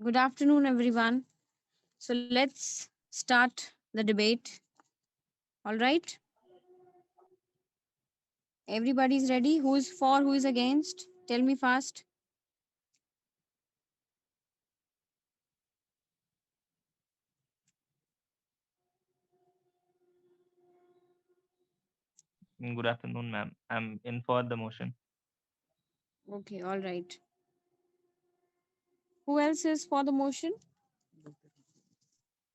Good afternoon, everyone. So let's start the debate. All right. Everybody's ready. Who is for? Who is against? Tell me fast. Good afternoon, ma'am. I'm in for the motion. Okay. All right. Who else is for the motion?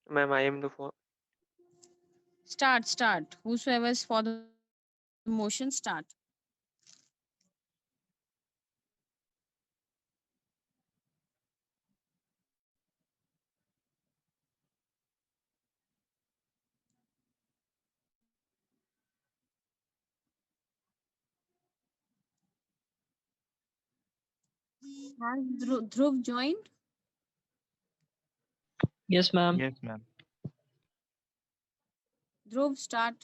Ma'am, I am the for. Start. Start. Whosoever is for the motion, start. Has Dhruv joined? Yes, ma'am. Yes, ma'am. Dhruv, start.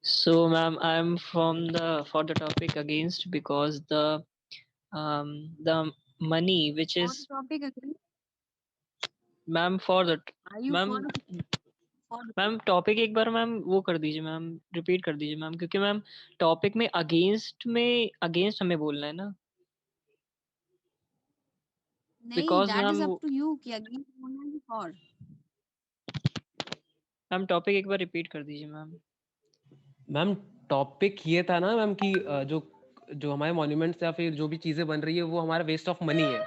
So, ma'am, I'm from the for the topic against because the money which For the is, topic again. ma'am, for the Are you ma'am for the ma'am topic एक बार ma'am वो कर दीजिए ma'am, repeat कर दीजिए ma'am, क्योंकि ma'am topic में against हमें बोलना है ना, नहीं, because that ma'am is up to you कि against बोलना है कि for. मैम टॉपिक एक बार रिपीट कर दीजिए मैम. मैम टॉपिक ये था ना मैम कि जो जो हमारे मॉन्यूमेंट्स या फिर जो भी चीजें बन रही है वो हमारा वेस्ट ऑफ मनी है.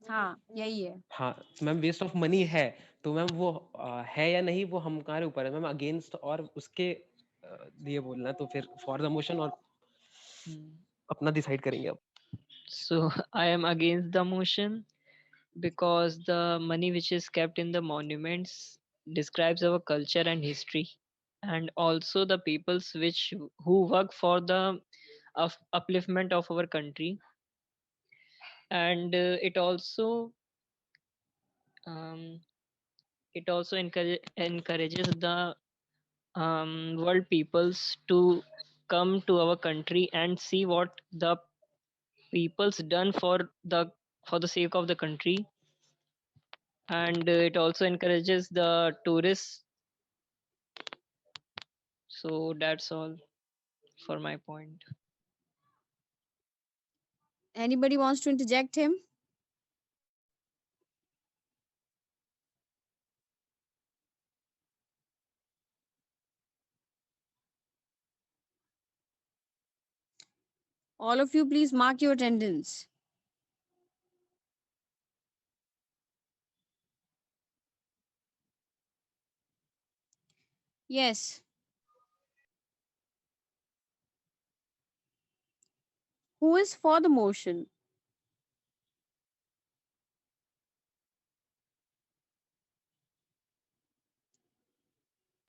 हाँ, यही है. हाँ मैम, वेस्ट ऑफ मनी है तो मैम वो है या नहीं वो हमारे ऊपर है मैम. अगेंस्ट और उसके लिए बोलना है तो फिर फॉर द मोशन और अपना डिसाइड करेंगे अब. So I am against the motion because the money which is kept in the monuments describes our culture and history, and also the peoples which who work for the upliftment of our country, and um, it also encourages the world peoples to come to our country and see what the people's done for the sake of the country, and it also encourages the tourists. So that's all for my point. Anybody wants to interject him? All of you, please mark your attendance. Yes. Who is for the motion?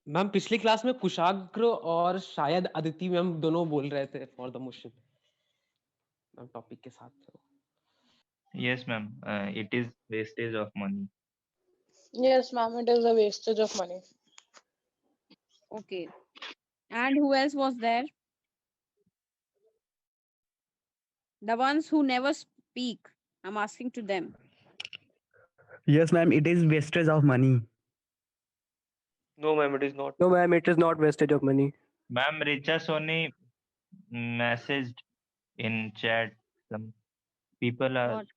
Ma'am पिछली class में कुशाग्र और शायद Aditi ma'am दोनों बोल रहे थे for the motion ma'am topic के साथ. Yes, ma'am. It is wastage of money. Yes, ma'am, it is a wastage of money. Okay. And who else was there? The ones who never speak. I'm asking to them. Yes, ma'am, it is wastage of money. No, ma'am, it is not. No, ma'am, it is not wastage of money. Ma'am, Richa Soni messaged in chat. Some people are, What?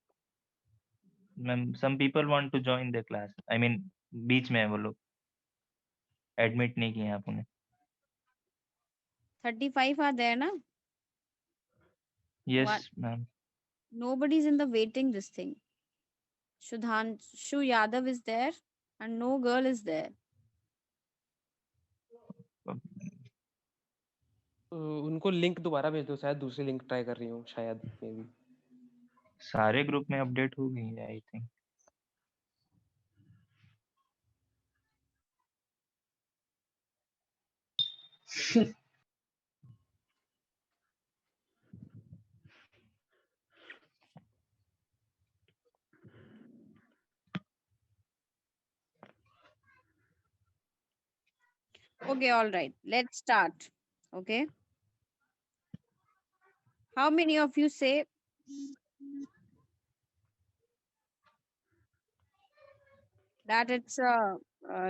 ma'am, some people want to join the class. I mean, बीच में है वो लोग admit नहीं किए आप उन्हें. 35 are there, na? Yes, What? ma'am. Nobody's in the waiting this thing. Shudhanshu Yadav is there and no girl is there. उनको link दोबारा भेज दो, शायद दूसरी लिंक ट्राई कर रही हूँ शायद मे बी. सारे ग्रुप में अपडेट हो गई है I think. Okay, all right. Let's start. Okay. How many of you say that it's a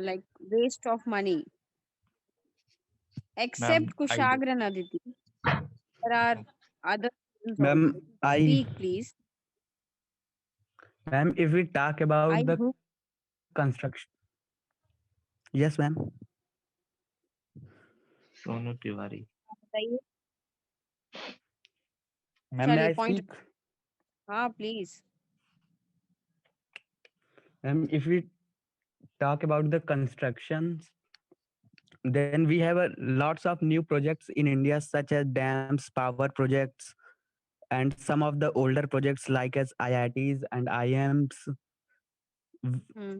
like waste of money. Ma'am, Except I do. Kushagra and Aditi, there are other reasons Ma'am, also. I Speak, please. ma'am, if we talk about I the hope. construction, yes, ma'am. Sonu Tiwari. बताइए. Ma'am, may चलिए I point. speak? हाँ, please. Ma'am, if we talk about the constructions, then we have lots of new projects in India, such as dams, power projects, and some of the older projects like as IITs and IIMs, Hmm.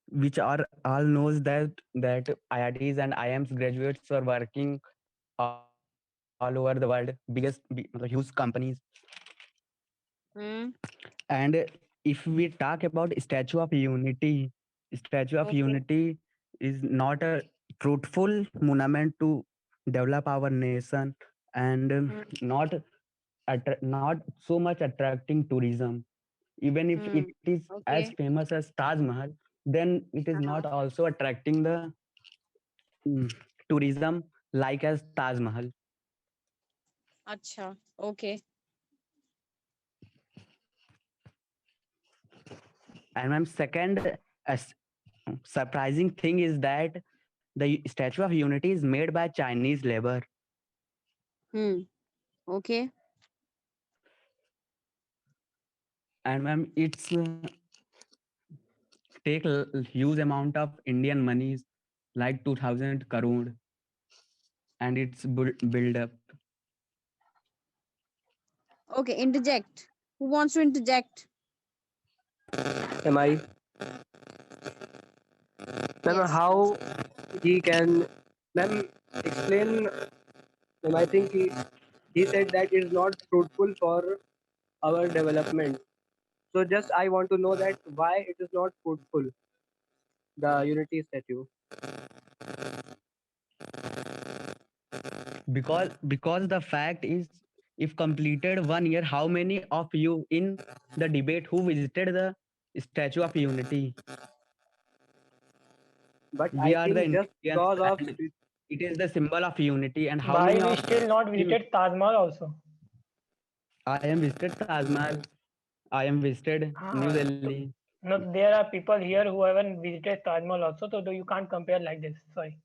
which are all knows that IITs and IIMs graduates are working all over the world, huge companies. Hmm. And if we talk about Statue of Unity, Statue of Okay. Unity is not a fruitful monument to develop our nation, and Hmm. not so much attracting tourism. Even if Hmm. it is as Okay. famous as Taj Mahal, then it is not Uh-huh. also attracting the tourism like as Taj Mahal. अच्छा. Okay. And my second surprising thing is that the Statue of Unity is made by Chinese labor. Hmm. Okay. And ma'am, it's take huge amount of Indian monies like 2000 crore, and it's build up. Okay. Interject. Who wants to interject? Am I? Ma'am, Yes, please. how he can, ma'am, explain, ma'am, I think he said that it is not fruitful for our development. So just I want to know that why it is not fruitful, the unity statue. Because the fact is, if completed 1 year, how many of you in the debate who visited the Statue of Unity? But We I are the think just Indians, because of and it is the symbol of unity. And how Why many we of still not him? visited Taj Mahal also? I am visited Taj Mahal. I am visited New So, Delhi. no, there are people here who haven't visited Taj Mahal also, so you can't compare like this. Sorry.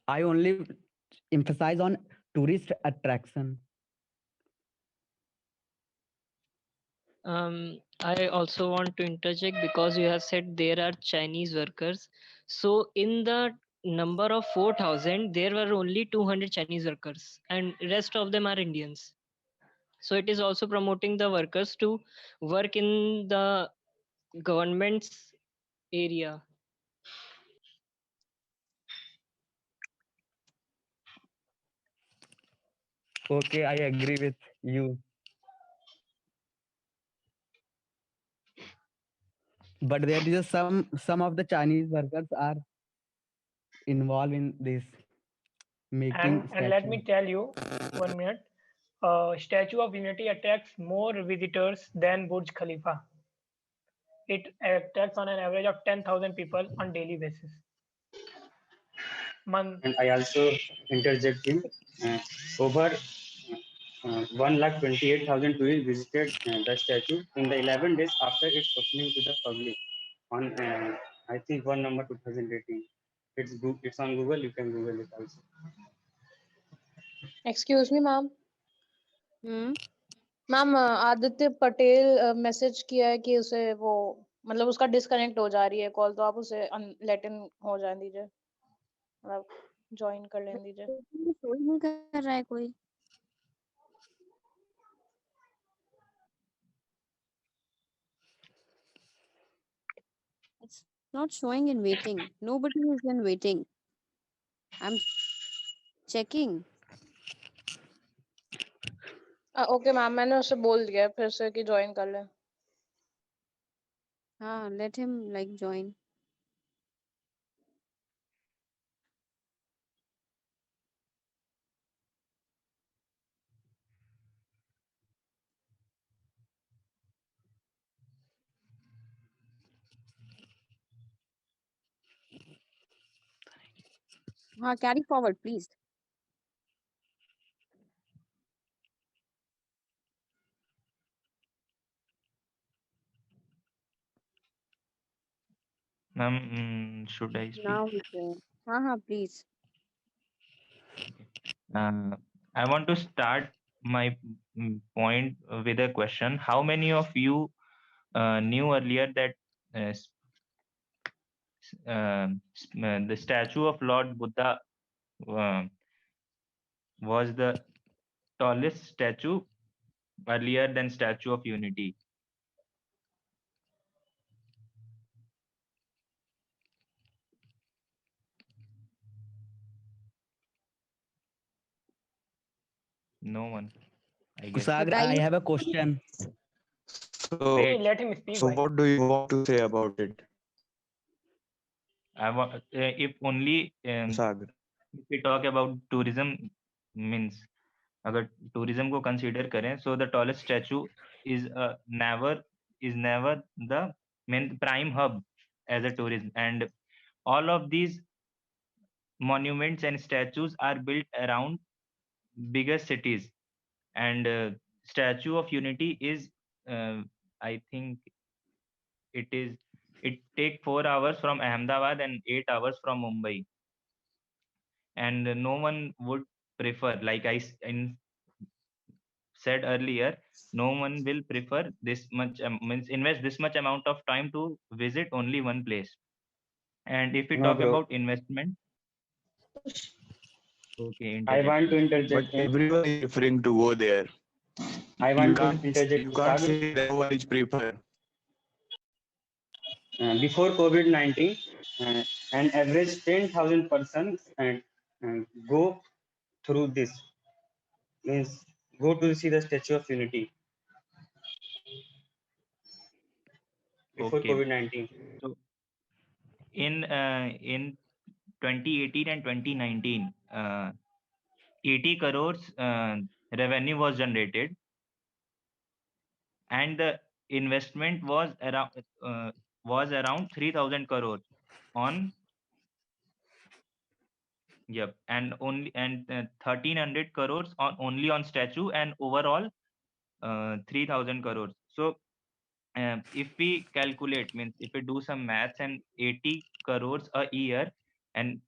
I only emphasize on tourist attraction. I also want to interject because you have said there are Chinese workers. So in the number of 4,000, there were only 200 Chinese workers, and rest of them are Indians. So it is also promoting the workers to work in the government's area. Okay, I agree with you. But there is some of the Chinese workers are involved in this making And let statue. me tell you, 1 minute. Statue of Unity attracts more visitors than Burj Khalifa. It attracts on an average of 10,000 people on daily basis. And I also interject him. Over 128,000 tourists visited the statue in the 11 days after its opening to the public on I think 1 number 2018. It's on Google. You can Google it also. Excuse me, ma'am. Hmm. Ma'am Aditya Patel message किया है कि उसे वो मतलब उसका disconnect हो जा रही है कॉल, तो आप उसे लेट इन हो जाने दीजिए, मतलब ज्वाइन कर लेने दीजिए. शो ही नहीं कर रहा है कोई. It's not showing in waiting. Nobody is in waiting. I'm checking. Okay ma'am, मैंने उसे बोल दिया है फिर से कि ज्वाइन कर ले. हाँ, let him like join. Carry forward, please. Ma'am, should I speak? Now we can. Please. I want to start my point with a question. How many of you knew earlier that the statue of Lord Buddha uh, was the tallest statue earlier than Statue of Unity? No one, I guess. Kusagar, I have a question. So, Hey, Wait, let him speak. so Bhai. what do you want to say about it, I want if only Sagar? if we talk about tourism, means अगर tourism को consider करें, so the tallest statue is never the main prime hub as a tourism, and all of these monuments and statues are built around bigger cities, and Statue of Unity is I think it take 4 hours from Ahmedabad and 8 hours from Mumbai, and no one would prefer, like said earlier, no one will prefer this much means invest this much amount of time to visit only one place. And if we No, talk bro. about investment, okay, I want to But interject in. everyone is preferring to go there. I want to interject. You can't Sagar. say that no one is prefer. Before COVID-19, an average 10,000 persons go through this, means go to see the Statue of Unity before okay. COVID-19. So in 2018 and 2019, 80 crores revenue was generated, and the investment was around 3,000 crores on, yep, and 1,300 crores on only on statue, and overall 3,000 crores. So if we calculate, means if we do some maths, and 80 crores a year, and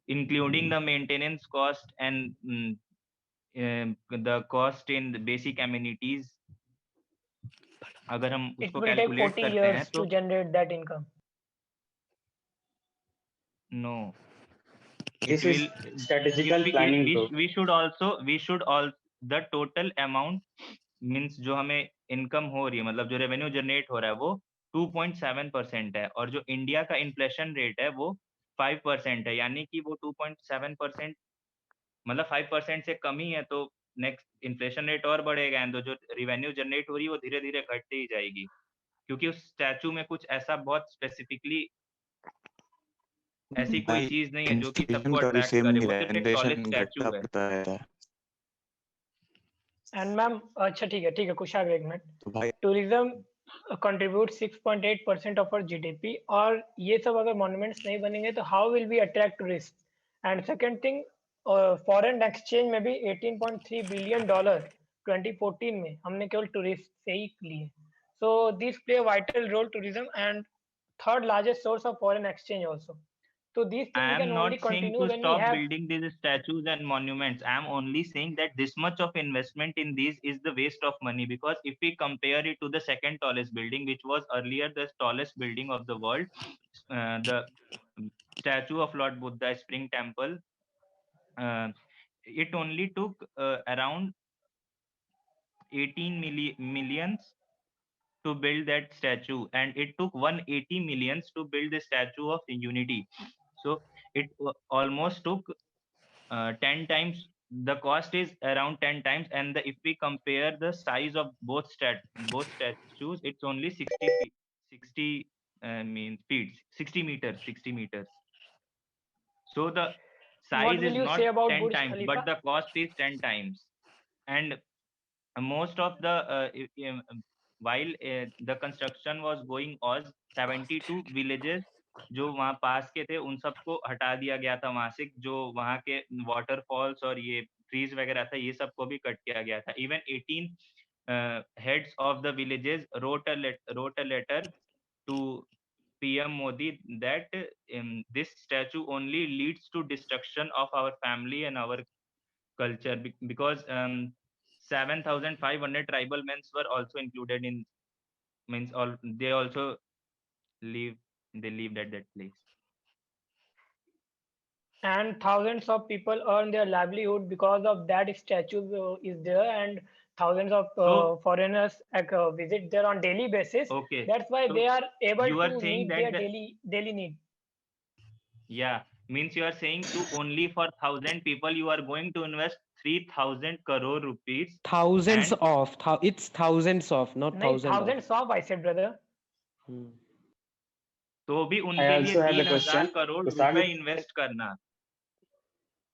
including the maintenance cost and the cost in the basic amenities, अगर हम It उसको will take calculate 40 करते हैं years तो to generate that income. no, This it is will strategical we, planning, we, bro. we should all the total amount, means जो हमें income हो रही है, मतलब जो रेवेन्यू जनरेट हो रहा है वो 2.7% है, और जो इंडिया का इन्फ्लेशन रेट है वो 5% है, यानी कि वो 2.7%, मतलब 5% से कम ही है, तो नेक्स्ट इन्फ्लेशन रेट और बढ़ेगा, एंड जो रेवेन्यू जनरेट हो रही है वो धीरे धीरे घटती ही जाएगी, क्योंकि उस स्टैचू में कुछ ऐसा बहुत स्पेसिफिकली ऐसी कोई भाई चीज नहीं है जो कि inflation सबको का भी अट्रैक्ट सेम करे, ही वो है, सिर्फ एक टॉलेस्ट inflation स्टैचू घटता है। बढ़ता रहता है। And ma'am, अच्छा ठीक है कुशाग एक मिनट. तो भाई Tourism contribute 6.8% of our GDP, और ये सब अगर monuments नहीं बनेंगे तो how will we attract tourists? And second thing, foreign exchange में भी 18.3 billion dollar 2014 में हमने केवल tourist से ही लिए. So these play a vital role tourism, and third largest source of foreign exchange also. So these I things am can only not saying continue to when we stop have. building these statues and monuments. I am only saying that this much of investment in these is the waste of money, because if we compare it to the second tallest building, which was earlier the tallest building of the world, the statue of Lord Buddha Spring Temple, it only took around 18 millions to build that statue, and it took 180 millions to build the Statue of Unity. So it almost took 10 times, the cost is around 10 times, and if we compare the size of both statues, it's only 60 means feet, 60 meters. So the What size will is you say not about 10 Burj times, Khalifa? but the cost is 10 times. And most of the while the construction was going on, 72 villages जो वहाँ पास के थे उन सबको हटा दिया गया था वहां से, जो वहाँ के वाटरफॉल्स और ये ट्रीज वगैरह था ये सबको भी कट किया गया था. Even 18 heads of the villages wrote a letter to PM Modi that this statue only leads to destruction of our family and our culture, because 7,500 tribal men were also included in, means all they also lived at that place. And thousands of people earn their livelihood because of that statue is there, and thousands of So- foreigners visit there on daily basis. Okay, That's why so they are able you are to saying meet that their the- daily need. Yeah, means you are saying to only for 1,000 people you are going to invest 3,000 crore rupees. Thousands and of, it's thousands of, not नहीं, thousand of. thousands of, I said, brother. तो भी I उनके लिए also have a 3,000 question. Crore Kusag- रुपए invest करना,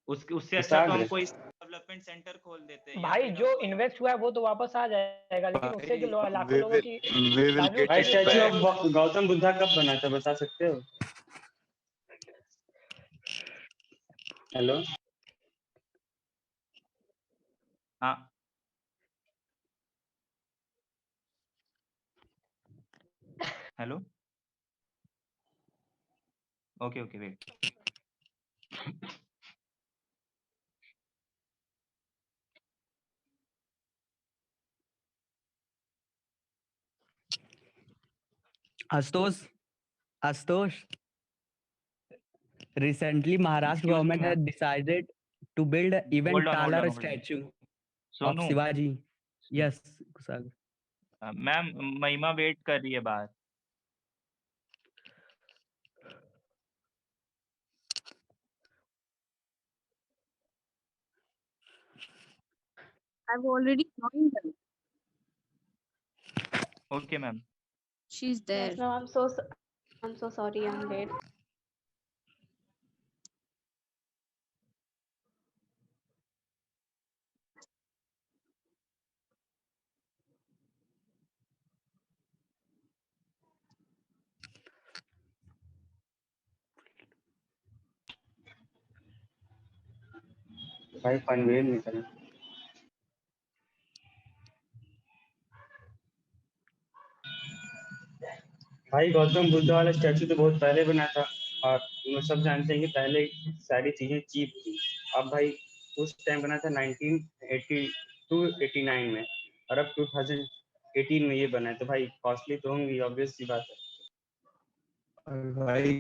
उससे अच्छा तो हम Kusag- कोई डेवलपमेंट सेंटर खोल देते हैं. भाई जो इन्वेस्ट हुआ है वो तो वापस आ जाएगा, लेकिन उससे जो लाखों लोगों की we will livelihood get भाई it statue back. Of Gautam Buddha कब बना था बता सकते हो? हेलो, हाँ, hello, okay wait. Astosh, recently Maharashtra Excuse me, government ma'am. has decided to build an even Hold on, taller hold on. statue of Sonu, Shivaji. Yes, Kusag. Ma'am महिमा wait कर रही है बाहर. I've already joined her. Okay, ma'am. She's there. Yes, no, I'm so sorry I'm late. भाई पनवेल निकल. भाई गौतम बुद्ध वाला statue तो बहुत पहले बना था, और हम सब जानते हैं कि पहले सारी चीजें चीप थी. अब भाई उस टाइम बना था 1989 में, और अब 2018 में ये बना है, तो भाई कॉस्टली तो होंगी, ऑब्वियस सी बात है. भाई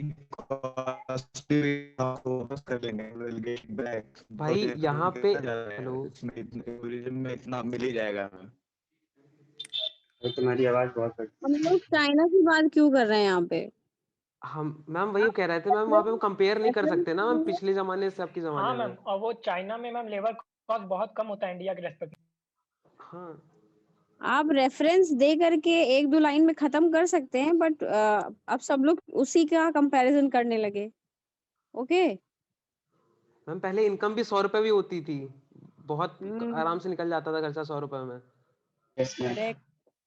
costly वापस कर लेंगे, we'll get it back. भाई यहाँ पे हेलो, टूरिज्म में इतना मिल ही जाएगा हमें. भाई तुम्हारी आवाज बहुत कट. हम लोग चाइना की बात क्यों कर रहे हैं यहाँ पे? हम मैम वही कह रहे थे मैम, वहाँ पे हम कंपेयर नहीं कर सकते ना मैम, पिछले जमाने से अब के हाँ जमाने मैम, में. और वो चाइना में मैम लेबर कॉस्ट बहुत कम होता है इंडिया के रेस्पेक्ट में. हाँ आप रेफरेंस दे करके एक दो लाइन में खत्म कर सकते हैं, बट अब सब लोग उसी का कंपैरिजन करने लगे. ओके मैम, पहले इनकम भी 100 रुपए भी होती थी, बहुत आराम से निकल जाता था खर्चा 100 रुपए में. Yes, ma'am. करेक्ट.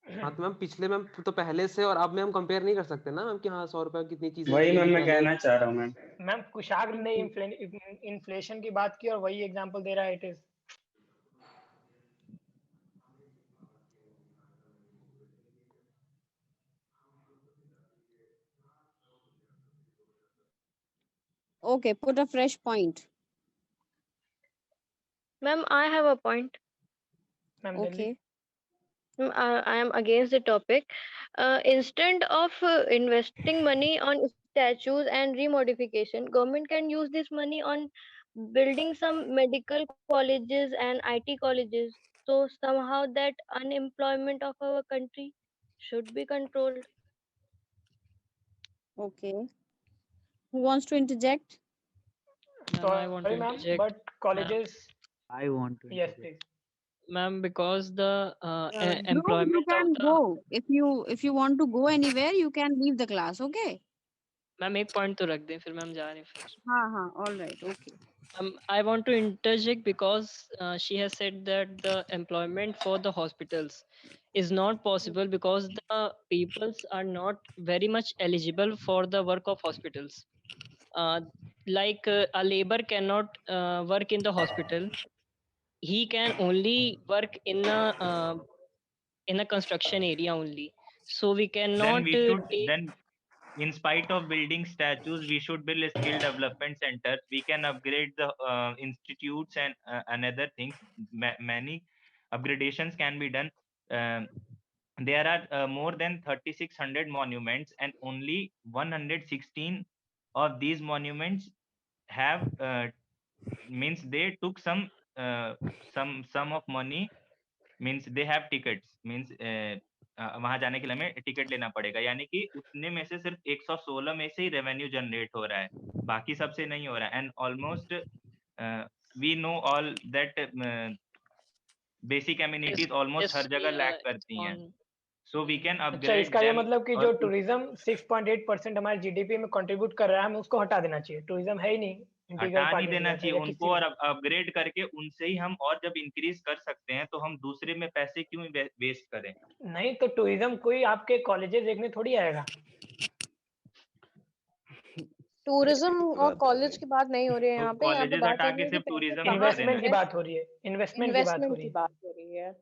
हाँ तो मैम पिछले मैम तो पहले से और अब में हम कंपेयर नहीं कर सकते ना मैम कि हाँ 100 रुपए कितनी चीजें वही थी मैम मैं पहले. कहना चाह रहा हूँ मैम. मैम कुशाग्र ने इन्फ्लेशन की बात की और वही एग्जांपल दे रहा है. It is Okay, put a fresh point. Ma'am, I have a point. Ma'am Okay. I am against the topic. Instead of investing money on statues and remodification, government can use this money on building some medical colleges and IT colleges. So somehow that unemployment of our country should be controlled. Okay. Who wants to interject? Ma'am, I want to sorry ma'am, interject. but colleges. I want to. Yes, please. Ma'am, because the Bro, you employment of can the go. If you want to go anywhere, you can leave the class. Okay. Ma'am एक point तो रख दें, फिर ma'am जा रहे हैं फिर। हाँ हाँ, all right, okay. I want to interject because she has said that the employment for the hospitals is not possible because the peoples are not very much eligible for the work of hospitals. Like a labor cannot work in the hospital. He can only work in a construction area only. So we Then cannot we should take. then, in spite of building statues, we should build skill development centers. We can upgrade the institutes and another things. Many upgradations can be done. There are more than 3600 monuments, and only 116 of these monuments have means they took some of money, means they have tickets, means वहां जाने के लिए हमें ticket लेना पड़ेगा, यानी कि उतने में से सिर्फ 116 में से ही रेवेन्यू जनरेट हो रहा है, बाकी सबसे नहीं हो रहा है। And almost we know all that basic amenities almost हर Yes, जगह लैक करती हैं, on. सो वी कैन अच्छा, अपग्रेड इसका ये देम। मतलब कि जो टूरिज्म 6.8% हमारे जीडीपी में कंट्रीब्यूट कर रहा है, हमें उसको हटा देना चाहिए। टूरिज्म है ही नहीं इंटीग्रल हटा पार्ट नहीं देना इंडिया का, चाहिए या किस उनको, चीज और का? अपग्रेड करके उनसे ही हम और जब इंक्रीज कर सकते हैं तो हम दूसरे में पैसे क्यों वेस्ट करें। नहीं तो टूरिज्म कोई आपके कॉलेजेस देखने थोड़ी आएगा। टूरिज्म और कॉलेज की बात नहीं हो रही है तो यहाँ पे कॉलेजेस बात हटा हो रही के है कि सिर्फ पैसे टूरिज्म कहाँ कर से देना इन्वेस्टमेंट की है। बात हो रही है, इन्वेस्टमेंट की बात हो इन्वेस्टमेंट रही की है। बात हो रही है।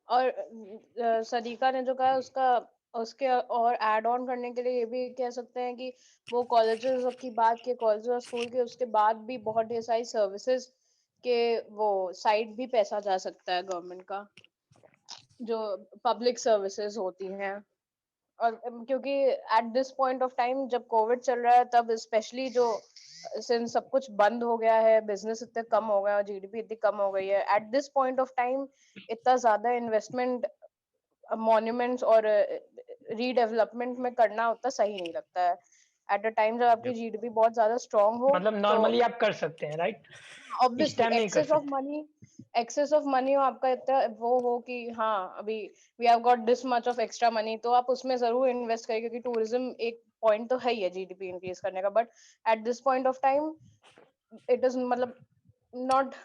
और सदीका ने जो कहा उसका उसके और ऐड ऑन करने के लिए ये भी कह सकते हैं कि वो कॉलेजेस की बात के, कॉलेज और स्कूल के, उसके बाद भी बहुत ढेर सारी सर्विसेज के वो साइड भी पैसा जा सकता है गवर्नमेंट का, जो पब्लिक सर्विसेज होती हैं। और क्योंकि at this point of time जब कोविड चल रहा है, तब स्पेशली जो सिंस सब कुछ बंद हो गया है, बिजनेस इतने कम हो गया और जीडीपी इतनी कम हो गई है, at this point of time इतना ज्यादा इन्वेस्टमेंट मॉन्यूमेंट्स और रीडेवलपमेंट में करना उतना सही नहीं लगता है। एट अ टाइम जब आपकी जीडीपी बहुत ज्यादा स्ट्रांग हो, मतलब तो नॉर्मली आप कर सकते हैं, राइट? इस ऑब्वियसली टाइम नहीं कर एक्सेस ऑफ मनी हो आपका, इतना वो हो कि हाँ अभी we have got this much of extra money, तो आप उसमें जरूर इन्वेस्ट करें, क्योंकि टूरिज्म एक पॉइंट तो है ही है जीडीपी इंक्रीज करने का। But at this point of time it is मतलब नॉट,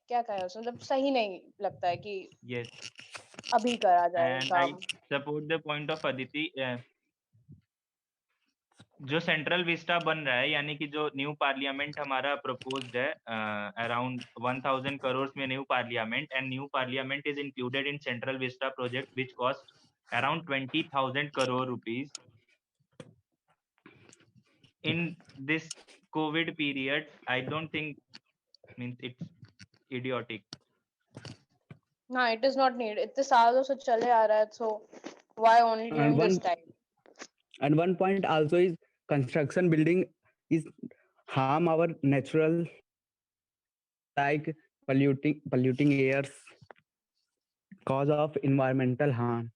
क्या कहें उसमें, जब सही नहीं लगता है कि यस, अभी करा जाए एंड आई काम। Support the point of Aditi. जो सेंट्रल विस्टा बन रहा है, यानी कि जो न्यू पार्लियामेंट हमारा प्रपोज्ड है, अराउंड 1000 करोड़ में new parliament, and new parliament is included in central Vista project which cost around 20,000 crore rupees. In this COVID period, I don't think, means it's idiotic. हाँ, इट इज नॉट नीड, इतने सालों से चले आ रहा है, so why only And during one this time? and one point also is construction building is harm our natural, like polluting airs, cause of environmental harm.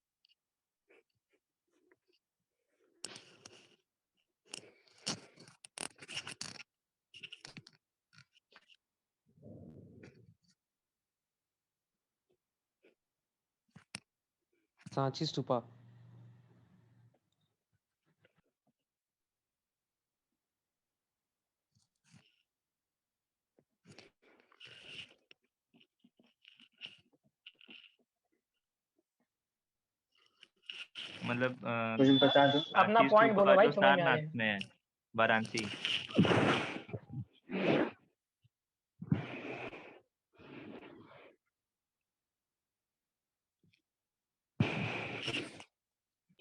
Sanchi stupa. मतलब कुछ बता दो। अपना सांची पॉइंट बोलो स्तूपा भाई, जो समझ में आ सारनाथ जाए। में है, Varanasi.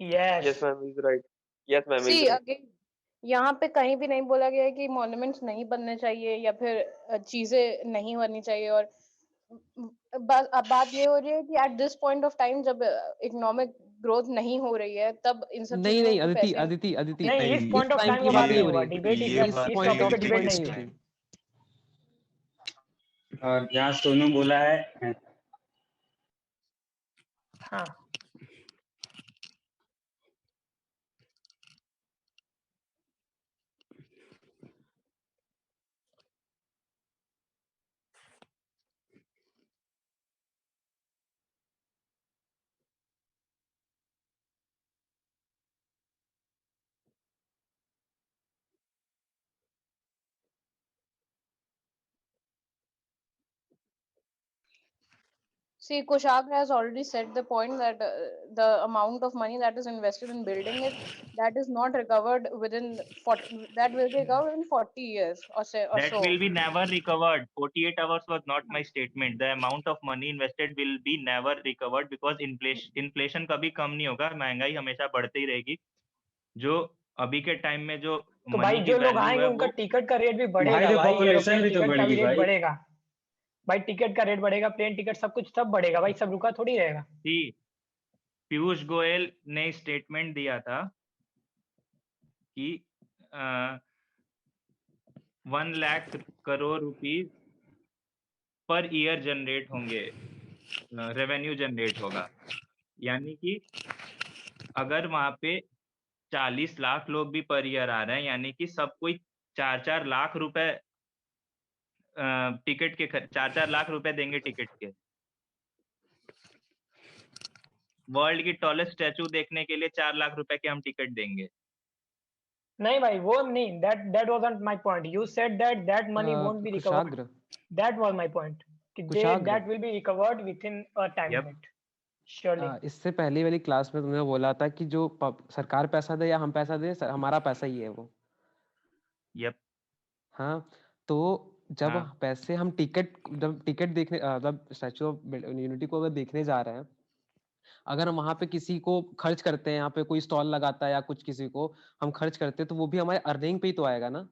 Yes Yes, ma'am is right. Yes, ma'am C is right. Again, यहाँ पे कहीं भी नहीं बोला गया है कि मॉन्यूमेंट्स नहीं बनने चाहिए या फिर चीजें नहीं बननी चाहिए। और अब बात ये हो रही है कि at this point of time जब इकोनॉमिक ग्रोथ नहीं हो रही है, तब इन सब नहीं चीजों नहीं, में अदिति पैसे अदिति अदिति नहीं, इस इस पॉइंट ऑफ टाइम टाइम की की बात बात नहीं नहीं हो हुआ, रही। डिबेट ये इस बात टॉपिक पे रियलिटी डिबेट का नहीं हुआ। है। और जहाँ सोनू बोला है हाँ, See, Kushagra has already said the point that the amount of money that is invested in building it, that is not recovered within 40, that will be recovered in 40 years or That so. will be never recovered. 48 hours was not my statement. The amount of money invested will be never recovered because inflation कभी कम नहीं होगा, महंगाई हमेशा बढ़ती ही रहेगी. जो अभी के टाइम में जो तो मनी भाई की जो लोग वैल्यू आएंगे है उनका वो टिकट का रेट भी भाई बढ़ेगा तो भाई, पॉपुलेशन एरोप्लेन भी तो टिकट का भी बढ़ेगी रेट भाई. बढ़ेगा भाई, टिकट का रेट बढ़ेगा, प्लेन टिकट सब कुछ सब बढ़ेगा भाई, सब रुका थोड़ी रहेगा. पीयूष गोयल ने स्टेटमेंट दिया था कि 1 lakh crore rupees per year generate होंगे, रेवेन्यू जनरेट होगा. यानी कि अगर वहां पे 40 लाख लोग भी पर ईयर आ रहे हैं, यानी कि सब कोई 4-4 लाख रुपए टिकट के 4-4 लाख रुपए देंगे टिकट के. वर्ल्ड की टॉलेस्ट स्टैचू देखने के लिए 4 लाख रुपए के हम टिकट देंगे. नहीं भाई वो नहीं, that wasn't my point. You said that money won't be recovered. Kushagra, That was my point. कि कुशाग्र. that will be recovered within a time Yep. limit. Surely. इससे पहले वाली क्लास में तुमने बोला था कि जो सरकार पैसा दे या हम पैसा दे, हमारा पैसा ही है वो. Yep. हाँ, तो जब हाँ. पैसे हम जब टिकट देखने जब स्टैचू ऑफ यूनिटी को अगर देखने जा रहे हैं, अगर हम वहां पे किसी को खर्च करते हैं, यहाँ पे कोई स्टॉल लगाता है या कुछ किसी को हम खर्च करते हैं, तो वो भी हमारे अर्निंग पे ही तो आएगा ना.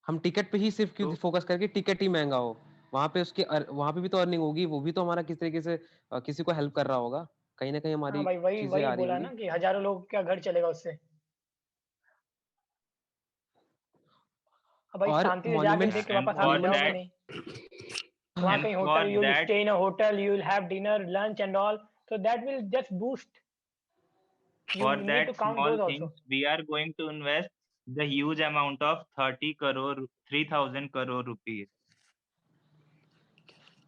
हम टिकट पे ही सिर्फ क्यों फोकस करके टिकट ही महंगा हो, वहां पे वहां पे भी तो अर्निंग होगी, वो भी तो हमारा किस तरीके से किसी को हेल्प कर रहा होगा, कहीं ना कहीं हाँ हमारी भाई, वही चीजें आ रही बोला होंगी. ना कि हजारों लोग क्या घर चलेगा उससे. भाई और शांति से जाके मॉन्यूमेंट्स देख के वापस आ for जाओगे that- नहीं. वहाँ and कहीं for hotel, you will that- stay in a hotel, you will have dinner, lunch and all, so that will just boost. You For need that to count small those things, also. we are going to invest the huge amount of 3,000 crore rupees.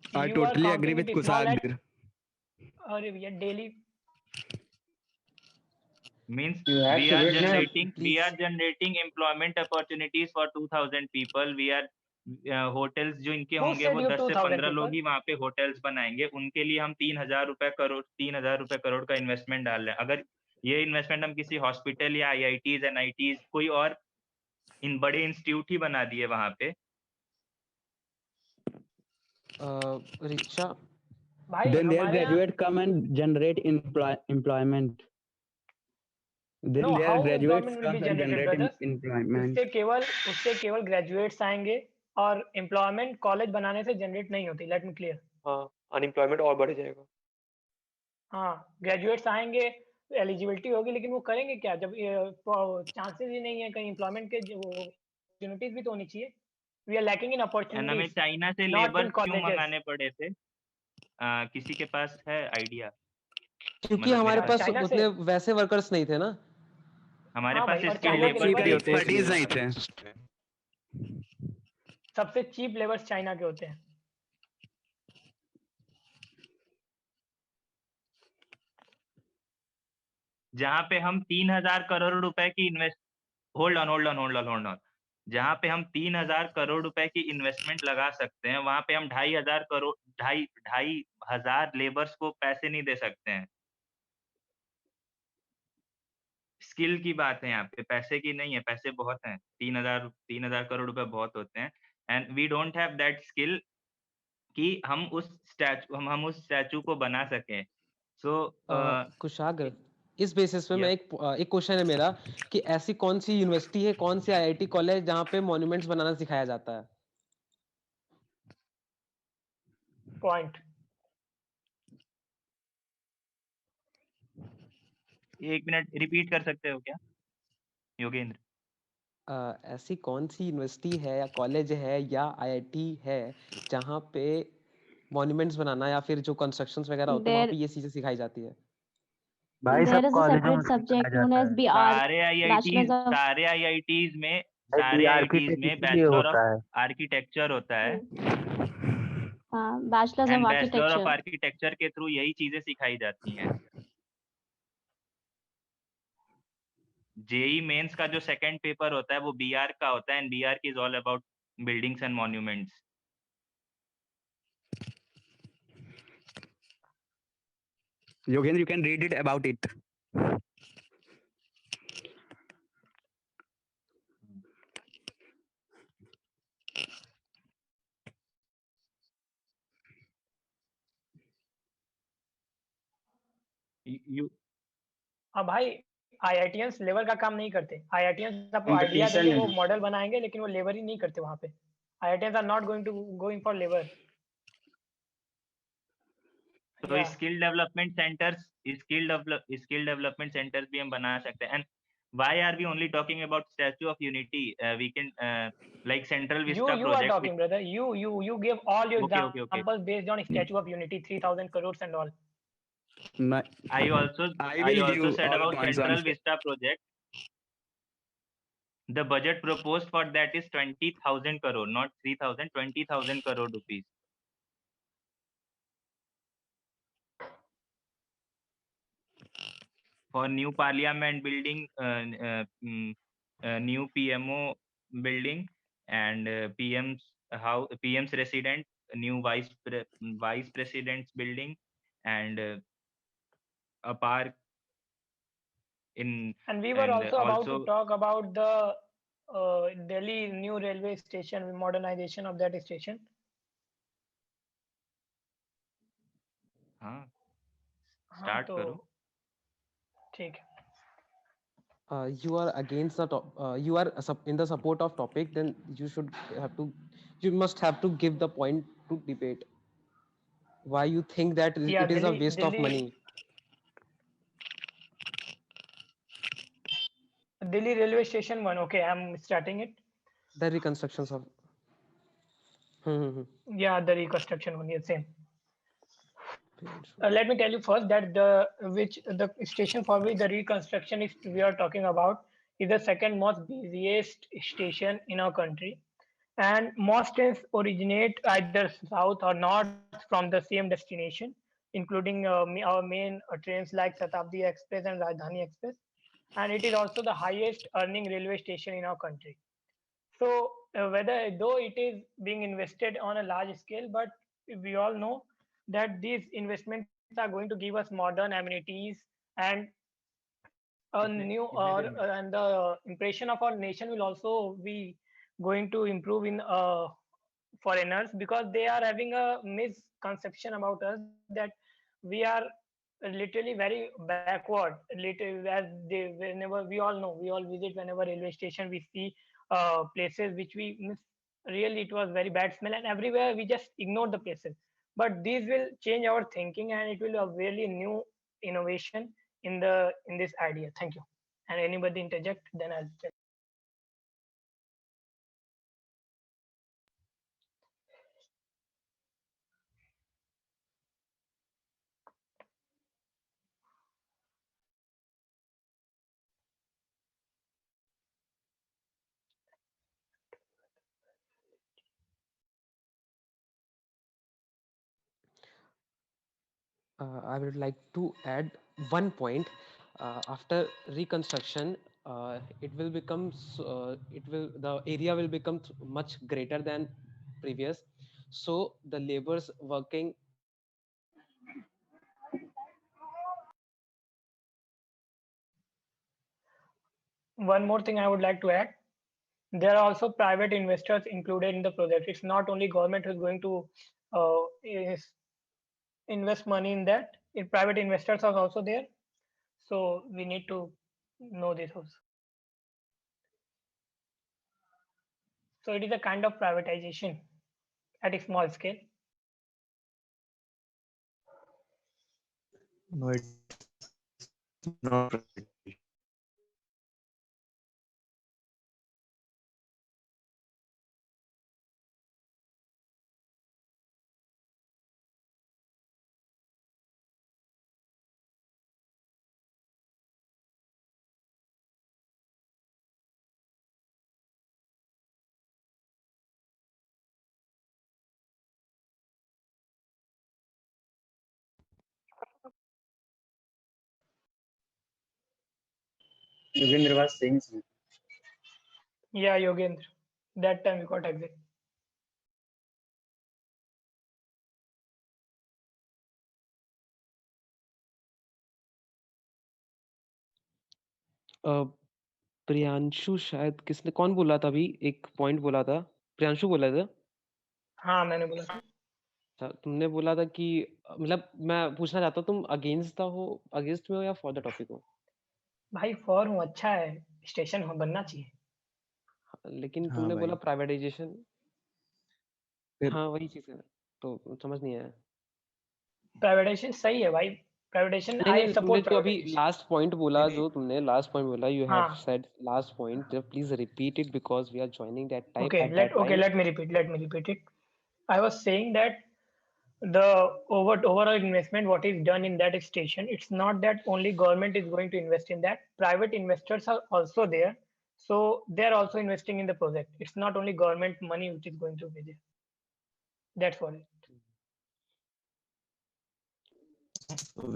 I You are totally agree counting with it small Kusagra. अरे भैया daily. Means You have we to are witness- generating employment opportunities for 2,000 people. We are hotels जो इनके Who होंगे said वो you 10 से 2,000 15 लोग people? ही वहाँ पे होटल्स बनाएंगे. उनके लिए हम 3,000 रुपए करोड़ का इन्वेस्टमेंट डाल रहे हैं. अगर ये इन्वेस्टमेंट हम किसी हॉस्पिटल या IITs NITs कोई और इन बड़े इंस्टीट्यूट ही बना दिए वहां पे. रिक्शा, भाई Then their हमारे यहाँ graduate come and generate employment. Then no, their how graduates employment will come be and generated, generate brothers? employment. उससे केवल ग्रेजुएट्स आएंगे और एम्प्लॉयमेंट कॉलेज बनाने से जनरेट नहीं होती. Let me clear. हाँ, अनएम्प्लॉयमेंट और बढ़ जाएगा. हाँ, ग्रेजुएट्स आएंगे, एलिजिबिलिटी होगी, लेकिन वो करेंगे क्या जब चांसेस ही नहीं है कहीं एम्प्लॉयमेंट के, जो अपॉर्चुनिटीज भी तो होनी चाहिए. We are lacking in and हमें अपॉर्चुनिटीज. चाइना से not in लेबर क्यों colleges. मंगाने पड़े थे? किसी के पास है आइडिया? क्योंकि मतलब हमारे मेरे पास चाइना से- उतने वैसे वर्कर्स नहीं थे ना. हमारे हाँ पास भाई, और स्किल चाइना के लेबर लेबर चाहिए होते हैं, थे. expertise नहीं थे. सबसे चीप लेबर्स चाइना के होते हैं. जहां पे हम 3,000 करोड़ रुपए की होल्ड ऑन जहां पे हम 3,000 करोड़ रुपए की इन्वेस्टमेंट लगा सकते हैं, वहां पे हम 2,500 लेबर्स को पैसे नहीं दे सकते हैं. स्किल की बात है यहाँ पे, पैसे की नहीं है. पैसे बहुत हैं, 3,000 करोड़ रुपए बहुत होते हैं. And we don't have that skill कि हम उस स्टैचू को बना सकें. सो कुशाग्र, इस बेसिस पे मैं एक क्वेश्चन है मेरा कि ऐसी कौन सी यूनिवर्सिटी है, कौन सी IIT कॉलेज जहाँ पे मॉन्यूमेंट्स बनाना सिखाया जाता है? पॉइंट. एक मिनट रिपीट कर सकते हो क्या योगेंद्र? ऐसी कौन सी यूनिवर्सिटी है या कॉलेज है या IIT है जहाँ पे मॉन्यूमेंट्स बनाना या फिर जो कंस्ट्रक्शंस वगैरह होते हैं वहाँ पे ये चीजें सिखाई जाती है? भाई सब कॉलेजों में subject सिखाया known जाता as है. BR, सारे Bachelor's of IITs में आर्किटेक्चर बैचलर ऑफ होता है. आर्किटेक्चर होता है. Bachelor's and of bachelor of Architecture. Architecture के थ्रू यही चीजें सिखाई जाती हैं. जेई मेंस का जो सेकंड पेपर होता है वो BR का होता है. एंड BR की is all about buildings and monuments. Yogendra, you can read it about it. You हाँ भाई, आईआईटीएंस लेबर का काम नहीं करते। आईआईटीएंस आपको आइडिया competition देंगे, वो and मॉडल बनाएंगे, लेकिन वो लेबर ही नहीं करते वहाँ पे। IITians are not going for labour. तो स्किल डेवलपमेंट सेंटर्स भी हम बना सकते हैं। And why are we only talking about statue of unity? We can like Central Vista You are project talking, brother. You give all your Okay. examples based on Statue of Unity, 3,000 crores and all. I also give said all about points on Central Vista project. The budget proposed for that is 20,000 crore, not 3,000, 20,000 crore rupees. For new parliament building, new PMO building, and PM's resident, new vice president's building, and a park in. And we were and also about to talk about the Delhi new railway station, modernization of that station. हाँ, start करो. ठीक है. You are against the you are in the support of topic, then you must have to give the point to debate why you think that it is a waste of money. Delhi railway station 1. Okay, I'm starting it. The reconstructions of Yeah, the reconstruction one. Yeah, same. Let me tell you first that the station for which the reconstruction is we are talking about is the second most busiest station in our country, and most trains originate either south or north from the same destination, including our main trains like Shatabdi Express and Rajdhani Express, and it is also the highest earning railway station in our country. So though it is being invested on a large scale, but we all know that these investments are going to give us modern amenities and and the impression of our nation will also be going to improve in foreigners, because they are having a misconception about us that we are literally very backward. Whenever we all visit, whenever railway station we see places which we miss. Really, it was very bad smell, and everywhere we just ignore the places. But these will change our thinking, and it will be a really new innovation in this idea. Thank you. And anybody interject, then I'll tell. I would like to add one point. After reconstruction, the area will become much greater than previous. So the laborers working. One more thing I would like to add. There are also private investors included in the project. It's not only government who's going to invest money in that. Private investors are also there. So we need to know this also. So it is a kind of privatization at a small scale. No, it's not. Yogendra was saying something. Yeah, Yogendra. That time we got exit. Priyanshu शायद, किसने, कौन बोला था अभी, एक point बोला था, प्रियांशु बोला था। हाँ मैंने बोला था। अच्छा, तुमने बोला था कि मतलब मैं पूछना चाहता हूँ, तुम अगेंस्ट हो, अगेंस्ट में हो या फॉर द टॉपिक हो? भाई फॉर हूँ, अच्छा है, स्टेशन बनना चाहिए। लेकिन हाँ तुमने बोला भाई प्राइवेटाइजेशन। फिर हाँ वही चीज है, तो समझ नहीं आया। प्राइवेटाइजेशन सही है भाई, प्राइवेटाइजेशन, नहीं आई नहीं, तुमने सपोर्ट जो अभी प्राइवेटाइजेशन। लास्ट पॉइंट बोला, नहीं, जो तुमने लास्ट पॉइंट बोला, यू हैव हाँ said last point, please repeat it because we are joining that time okay, at that time. let me repeat it. I was saying that the overall investment what is done in that station, it's not that only government is going to invest in that, private investors are also there, so they are also investing in the project. It's not only government money which is going to be there. That's all.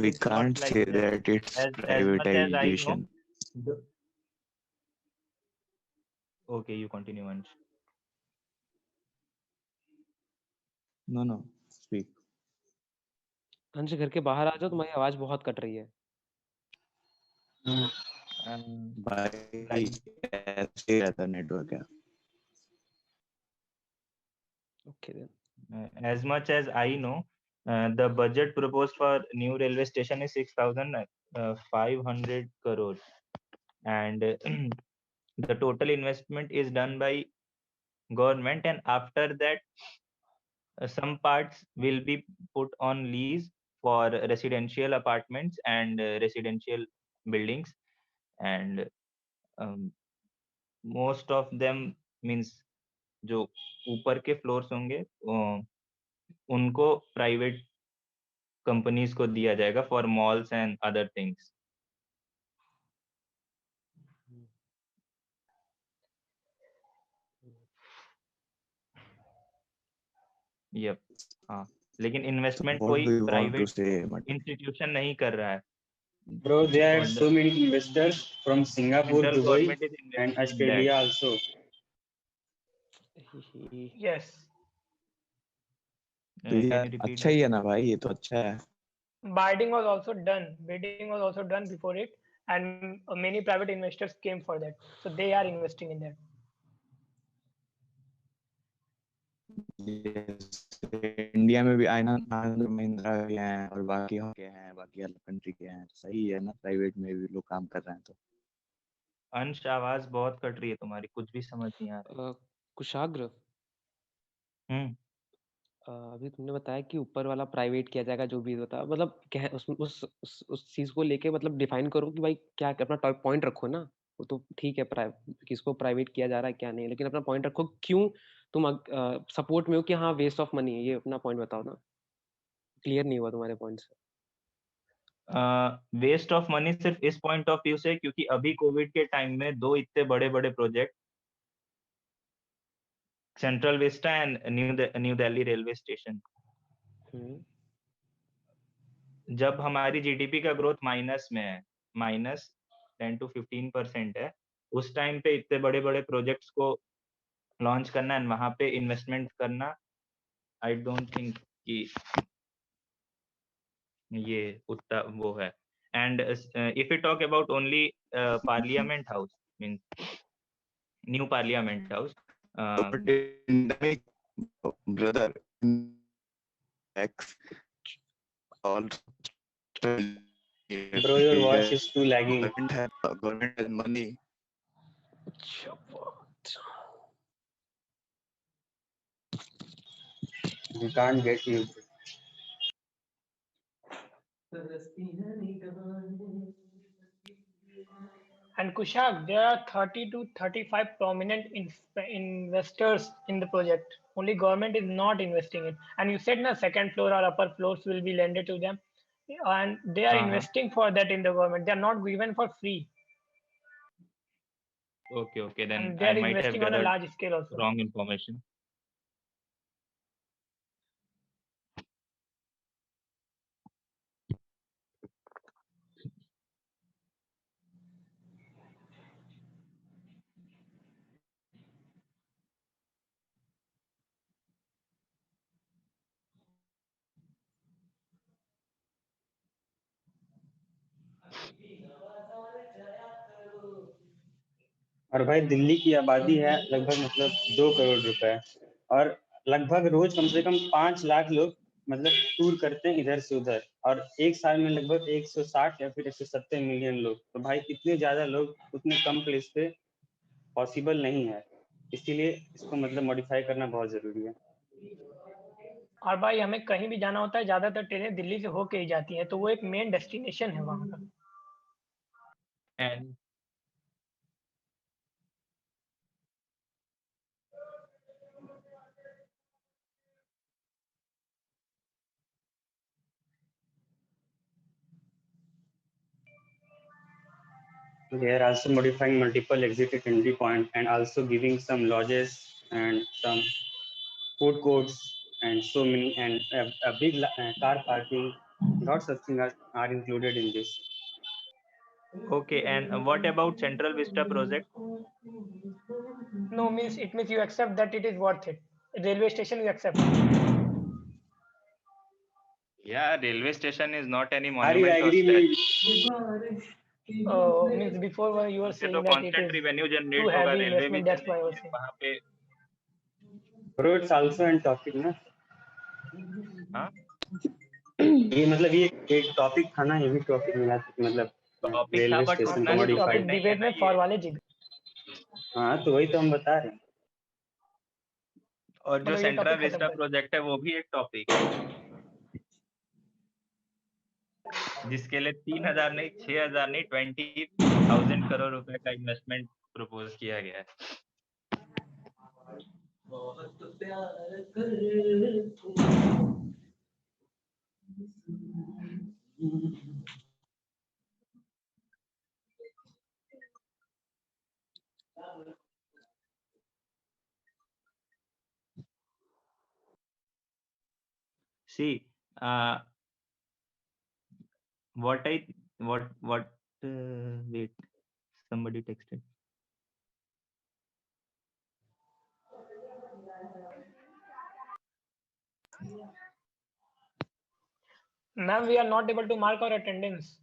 We it's not can't like say that. that it's As much as I know, privatization. okay, you continue, Ansh. No, speak. अंश, घर के बाहर आ जाओ, तुम्हारी आवाज बहुत cut रही है। भाई Like ऐसे रहता नेटवर्क है। Okay then. as much as I know, the budget proposed for new railway station is 6,500 crores, and the total investment is done by government, and after that some parts will be put on lease for residential apartments and residential buildings, and um, most of them means जो ऊपर के floors होंगे उनको private companies को दिया जाएगा for malls and other things. Yup, हाँ, लेकिन इन्वेस्टमेंट What कोई do you want to private say, Mati? Institution नहीं कर रहा है। Bro, there are और so many investors from Singapore, central Dubai, government is and investing in that. Australia also. Yes, तो can यार यू रिपीट अच्छा ही है ना भाई, ये तो अच्छा है। bidding was also done before it, and many private investors came for that, so they are investing in that. India में भी आनंद महिंद्रा के हैं और बाकी के हैं, बाकी अलग कंट्री के हैं, सही है ना, प्राइवेट में भी लोग काम कर रहे हैं तो। अंश, आवाज बहुत कट रही है तुम्हारी, कुछ भी समझ नहीं आ रहा। कुशाग्र, अभी तुमने बताया कि ऊपर वाला प्राइवेट किया जाएगा, जो भी होता, मतलब क्या है उसमें, उस चीज को लेके मतलब डिफाइन करो कि भाई क्या, अपना पॉइंट रखो ना। वो तो ठीक है, किसको प्राइवेट किया जा रहा है क्या नहीं, लेकिन अपना पॉइंट रखो, क्यों तुम सपोर्ट में हो कि हाँ वेस्ट ऑफ मनी है, ये अपना पॉइंट बताओ ना। क्लियर नहीं हुआ तुम्हारे पॉइंट से। वेस्ट ऑफ मनी सिर्फ इस पॉइंट ऑफ व्यू से क्योंकि अभी कोविड के टाइम में दो इतने बड़े बड़े project, central Vista and new Delhi railway station, जब हमारी जीडीपी का ग्रोथ माइनस में है, -10 to 15% है, उस टाइम पे इतने बड़े बड़े प्रोजेक्ट्स को लॉन्च करना एंड वहां पे इन्वेस्टमेंट करना, आई डोंट थिंक कि ये उतना वो है। And if you talk about only parliament house, means new parliament house, brother X all Bro, your voice is too lagging. Government has money. We can't get you. And Kushag, there are 30 to 35 prominent investors in the project. Only government is not investing in. And you said na second floor or upper floors will be lended to them, and they are investing for that in the government. They are not given for free. Okay, then And they I are might have investing on a gathered large scale also. wrong information. और भाई दिल्ली की आबादी है लगभग मतलब 2 करोड़ रुपए, और लगभग रोज कम से कम 5 लाख लोग मतलब टूर करते हैं इधर से उधर, और एक साल में लगभग 160 या फिर 170 मिलियन लोग। तो भाई इतने ज्यादा लोग उतने कम प्लेस पे पॉसिबल नहीं है, इसीलिए इसको मतलब मॉडिफाई करना बहुत जरूरी है। और भाई हमें कहीं भी जाना होता है, ज्यादातर ट्रेनें दिल्ली से होके ही जाती हैं, तो वो एक मेन डेस्टिनेशन है वहाँ का। And They are also modifying multiple exit at entry point and also giving some lodges and some food courts and so many, and a big car parking. Lots of things are included in this. okay, and what about Central Vista project? No, means it means you accept that it is worth it. Railway station you accept. Yeah, railway station is not any Are you monument or agree? Means before you were इससे saying तो that it constant is revenue too generate होगा, heavy railway भी investment. That's why I was चलेगी saying. वहाँ पे। Bro, it's also an topic ना। हाँ, ये मतलब ये एक टॉपिक था ना, ये भी टॉपिक मिला मतलब टॉपिक था रेलवे बट स्टेशन उतना को ये स्टूपिड मॉडिफाइड। टॉपिक नहीं है डिबेट ना में ये। फॉर वाले जी, हाँ तो वही तो हम बता रहे हैं। और जो मतलब ये सेंट्रल टॉपिक खत्म विस्टा कर। प्रोजेक्ट है वो भी एक टॉपिक है, जिसके लिए 3,000 नहीं, 6,000 नहीं, 20,000 करोड़ रुपए का इन्वेस्टमेंट प्रपोज किया गया है। See, wait, somebody texted. Ma'am, we are not able to mark our attendance.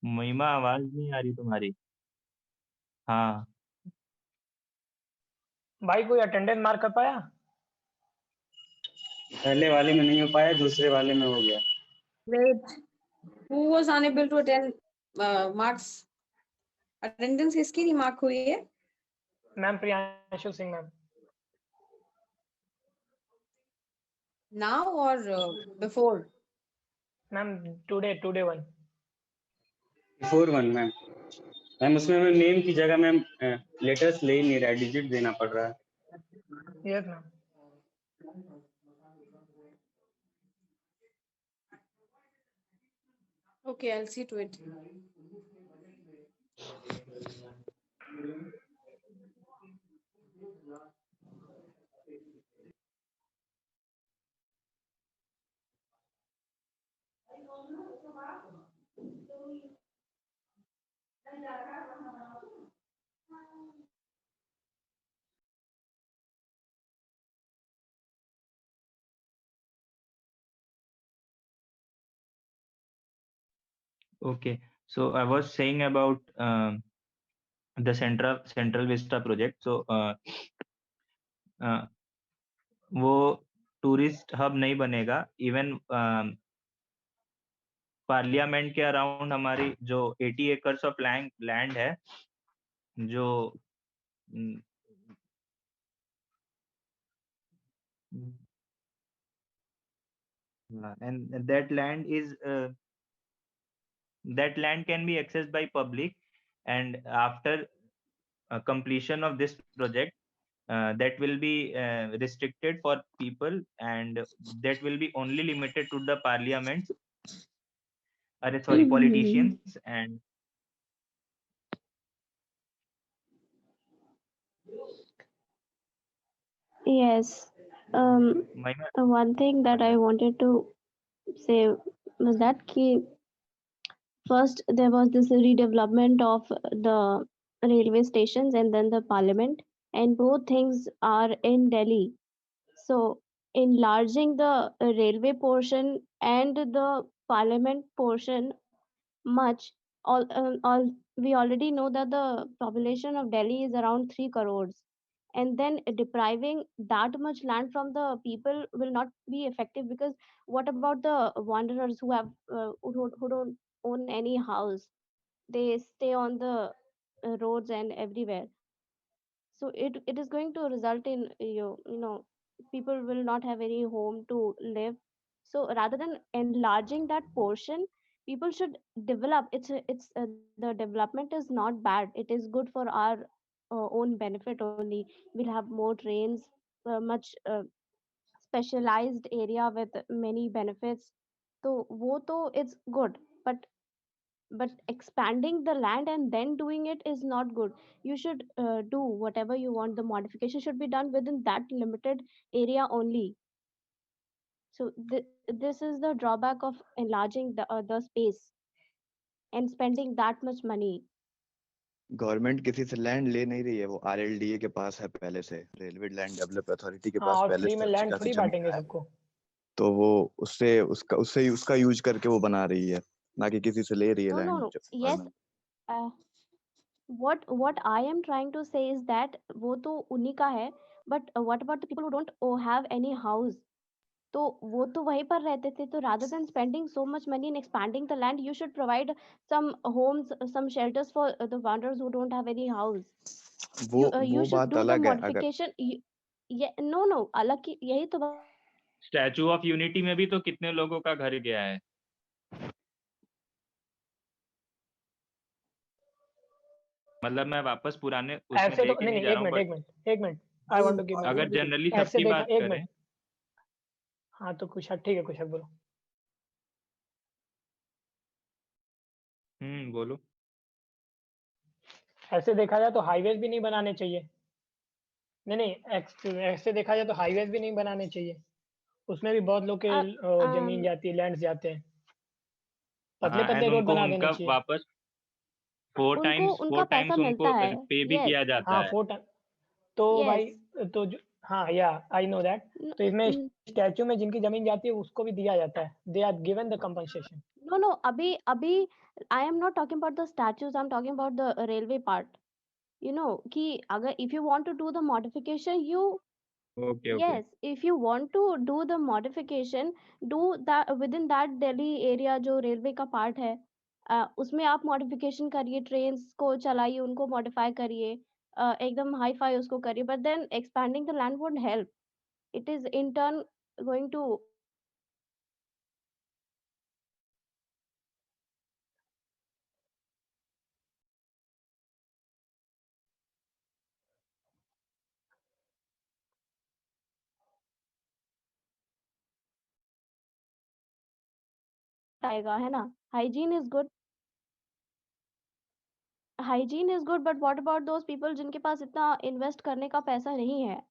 महिमा, आवाज नहीं आ रही तुम्हारी। हाँ, भाई कोई अटेंडेंस मार्क कर पाया? पहले वाले में नहीं हो पाया, दूसरे वाले में हो गया। Wait, who was unable to attend marks? Attendance किसकी नहीं mark हुई है? Ma'am Priyanshu Singh ma'am. Now or before? Ma'am today one. Before one ma'am. Ma'am उसमें मैं नेम की जगह मैम लेटर्स ले ही नहीं रहा, डिजिट देना पड़ रहा है। Yes ma'am. Okay, I'll see to it. okay. So I was saying about the Central Vista project. So वो टूरिस्ट हब नहीं बनेगा, इवन पार्लियामेंट के अराउंड हमारी जो 80 एकर्स ऑफ लैंड है, जो and that land can be accessed by public, and after completion of this project that will be restricted for people, and that will be only limited to the parliaments, politicians. And Yes. One thing that I wanted to say was that first there was this redevelopment of the railway stations and then the parliament, and both things are in Delhi. So enlarging the railway portion and the parliament portion much, all we already know that the population of Delhi is around 3 crores, and then depriving that much land from the people will not be effective, because what about the wanderers who have who don't own any house? They stay on the roads and everywhere. So it is going to result in you know people will not have any home to live. So rather than enlarging that portion, people should develop. The development is not bad, it is good for our own benefit only. We'll have more trains, much specialized area with many benefits. So wo to it's good, but expanding the land and then doing it is not good. You should do whatever you want. The modification should be done within that limited area only. So this is the drawback of enlarging the space and spending that much money. Government किसी से land ले नहीं रही है, वो आरएलडीए के पास है पहले से, रेलवे लैंड डेवलप अथॉरिटी के हाँ, पास और पहले फ्री से में अच्छी लैंड खासी थोड़ी जमीन बांटेंगे है, सबको। तो वो उसका यूज करके वो बना रही है, ना कि किसी से ले रही है No, no, land no. Yes, government. uh, what I am trying to say is that वो तो उन्हीं का है, but what about the people who don't have any house? तो वो तो वहीं पर रहते थे। तो rather than spending so much money in expanding the land, you should provide some homes, some shelters for the wanderers who don't have any house. You वो should बात do the अलग है। अगर modification. Yeah, no, अलग की यही तो statue of unity में भी तो कितने लोगों का घर गया है। मतलब मैं वापस पुराने उसमें ऐसे तो लेके नहीं नहीं नहीं, जा एक रहा हूँ, मिनट बट एक minute I want to give my अगर जनरली ऐसे सबकी देखा, बात एक करें, मिनट। हाँ तो कुशल, ठीक है कुशल बोलो। बोलो। ऐसे देखा जाए तो हाईवेज भी नहीं बनाने चाहिए। नहीं ऐसे देखा जाए तो हाईवेज भी नहीं बनाने चाहिए। उसमें भी बहुत लोग के जमीन जाती है, लैंड्स जाते हैं। पतले हाँ, पतले एंड रोड उनको बना देने उनका चाहिए। वापस फोर उनका पैसा टाइम्स मिलता उनको है। पे भी किया जाता हाँ है। 4 टाइम। तो भाई Yes. तो हाँ या आई नो दैट। तो इसमें स्टैचू में जिनकी जमीन जाती है उसको भी दिया जाता है। They are given the compensation. No, अभी I am not talking about the statues, I'm talking about the railway part. You know कि अगर if you want to do the modification, okay yes, if you want to do the modification, do that within that Delhi area जो railway का part है। उसमें आप modification करिए, trains को चलाइए, उनको मॉडिफाई करिए, एकदम हाई फाई उसको करिए, but then expanding the land would help. It is in turn going to आएगा, है ना। Hygiene is good, hygiene is good, but what about those people जिनके पास इतना इन्वेस्ट करने का पैसा नहीं है,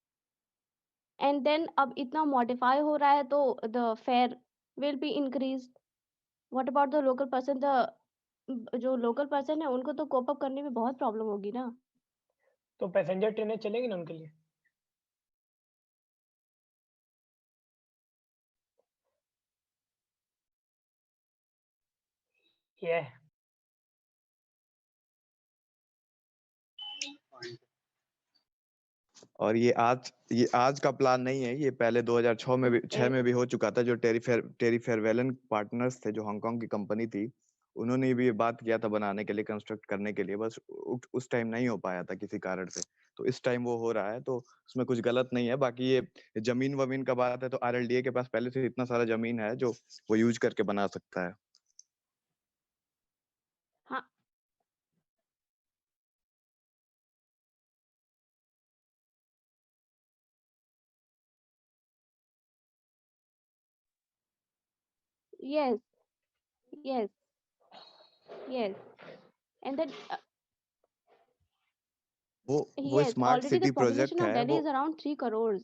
एंड देन अब इतना मॉडिफाई हो रहा है तो the fair will be increase. What about the local person, the जो लोकल पर्सन है उनको तो कोप अप करने में बहुत प्रॉब्लम होगी ना। तो पैसेंजर ट्रेनें चलेगी ना उनके लिए। ये और ये आज का प्लान नहीं है, ये पहले 2006 में भी 6 में भी हो चुका था। जो टेरी फेरवेलन पार्टनर्स थे, जो हांगकांग की कंपनी थी, उन्होंने भी ये बात किया था बनाने के लिए, कंस्ट्रक्ट करने के लिए, बस उस टाइम नहीं हो पाया था किसी कारण से। तो इस टाइम वो हो रहा है, तो उसमें कुछ गलत नहीं है। बाकी ये जमीन वमीन का बात है तो आरएलडीए के पास पहले से इतना सारा जमीन है जो वो यूज करके बना सकता है। हाँ yes, yes, yes, and then वो yes, smart already the city population project of है Delhi वो। is around 3 crores,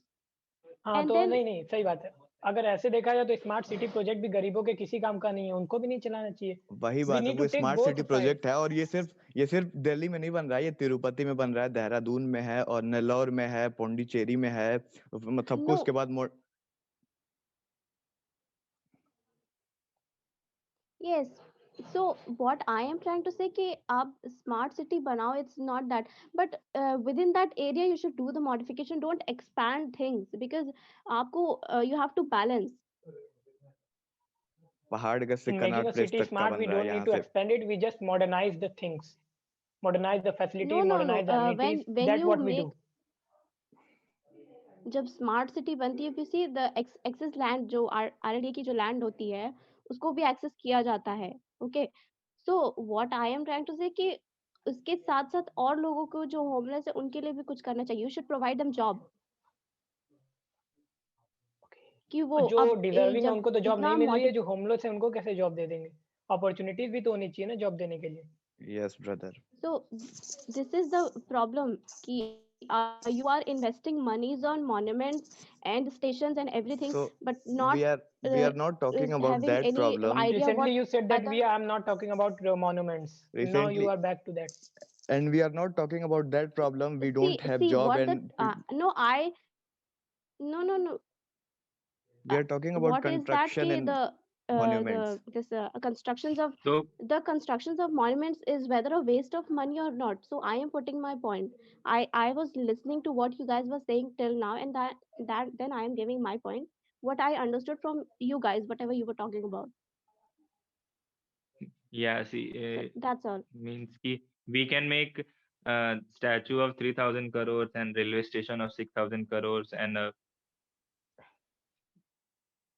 हाँ and तो then नहीं सही बात है। अगर ऐसे देखा जाए तो स्मार्ट सिटी प्रोजेक्ट भी गरीबों के किसी काम का नहीं है, उनको भी नहीं चलाना चाहिए। वही We बात है, need वो to take smart both city sides. Project है और ये सिर्फ दिल्ली में नहीं बन रहा है, ये तिरुपति में बन रहा है, देहरादून में है और नेल्लौर में है, पौंडीचेरी में है, मतलब सबको उसके No, बाद yes. So what I am trying to say कि आप smart city बनाओ, it's not that, but within that area you should do the modification. Don't expand things because आपको you have to balance. पहाड़ का In सिक्का making a north place city तक का smart, बन we रहा है don't यहाँ need to से। expand it. We just modernize the things, modernize the facilities, No, no, no. modernize the amenities. When That's you what we do. make जब smart city बनती है, if you see the excess land जो RDA की जो land होती है उसको भी एक्सेस किया जाता है। Okay, so what I am trying to say कि उसके साथ साथ और लोगों को जो होमलेस है उनके लिए भी कुछ करना चाहिए। You should provide them job कि वो जो अब डिजर्विंग है जब उनको तो जॉब इतना नहीं मिल रही है, जो होमलेस है उनको कैसे जॉब दे देंगे? अपॉर्चुनिटीज भी तो होनी चाहिए ना जॉब देने के लिए। Yes brother. So this is the problem कि you are investing monies on monuments and stations and everything, So but not we are not talking about having that any problem. idea Recently what you said that other. we are not talking about monuments. Now you Recently, are back to that. and we are not talking about that problem. We don't have See job what the and no we are talking about what is that construction कि and the monuments. this constructions of तो the constructions of monuments is whether a waste of money or not. So I am putting my point. I was listening to what you guys were saying till now, and that then I am giving my point, what I understood from you guys, whatever you were talking about. yeah, see, So that's all. means ki we can make statue of 3,000 crores and railway station of 6,000 crores and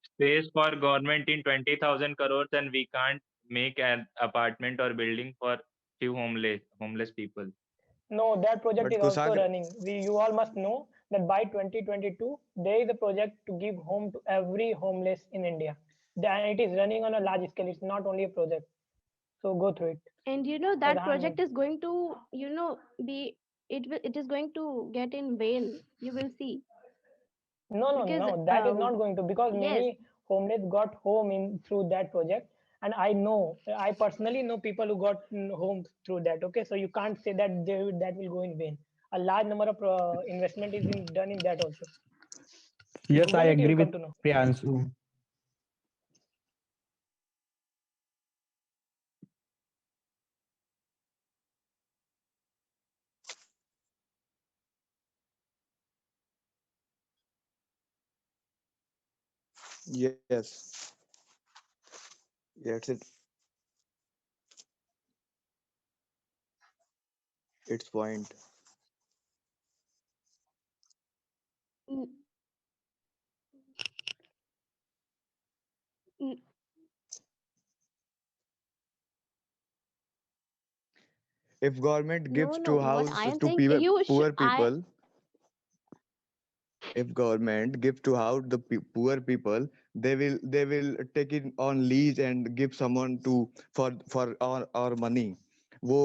space for government in 20,000 crores, and we can't make an apartment or building for few homeless people. No, that project But is also Kushagra, running. You all must know that by 2022 there is a project to give home to every homeless in India. And it is running on a large scale. It's not only a project. So go through it. And you know As that I am project doing. is going to be it is going to get in vain. You will see because No, that is not going to, because yes. many homeless got home in through that project, and I personally know people who got home through that. Okay, so you can't say that that will go in vain. A large number of investment is done in that also. Yes, I Google it, you agree will with come to know. Priyanshu. yes, that's it. Its point. N- n- If government gives no, to what house I am to saying people, you poor should I people, if government gives to house the poor people, they will take it on lease and give someone to for our money. वो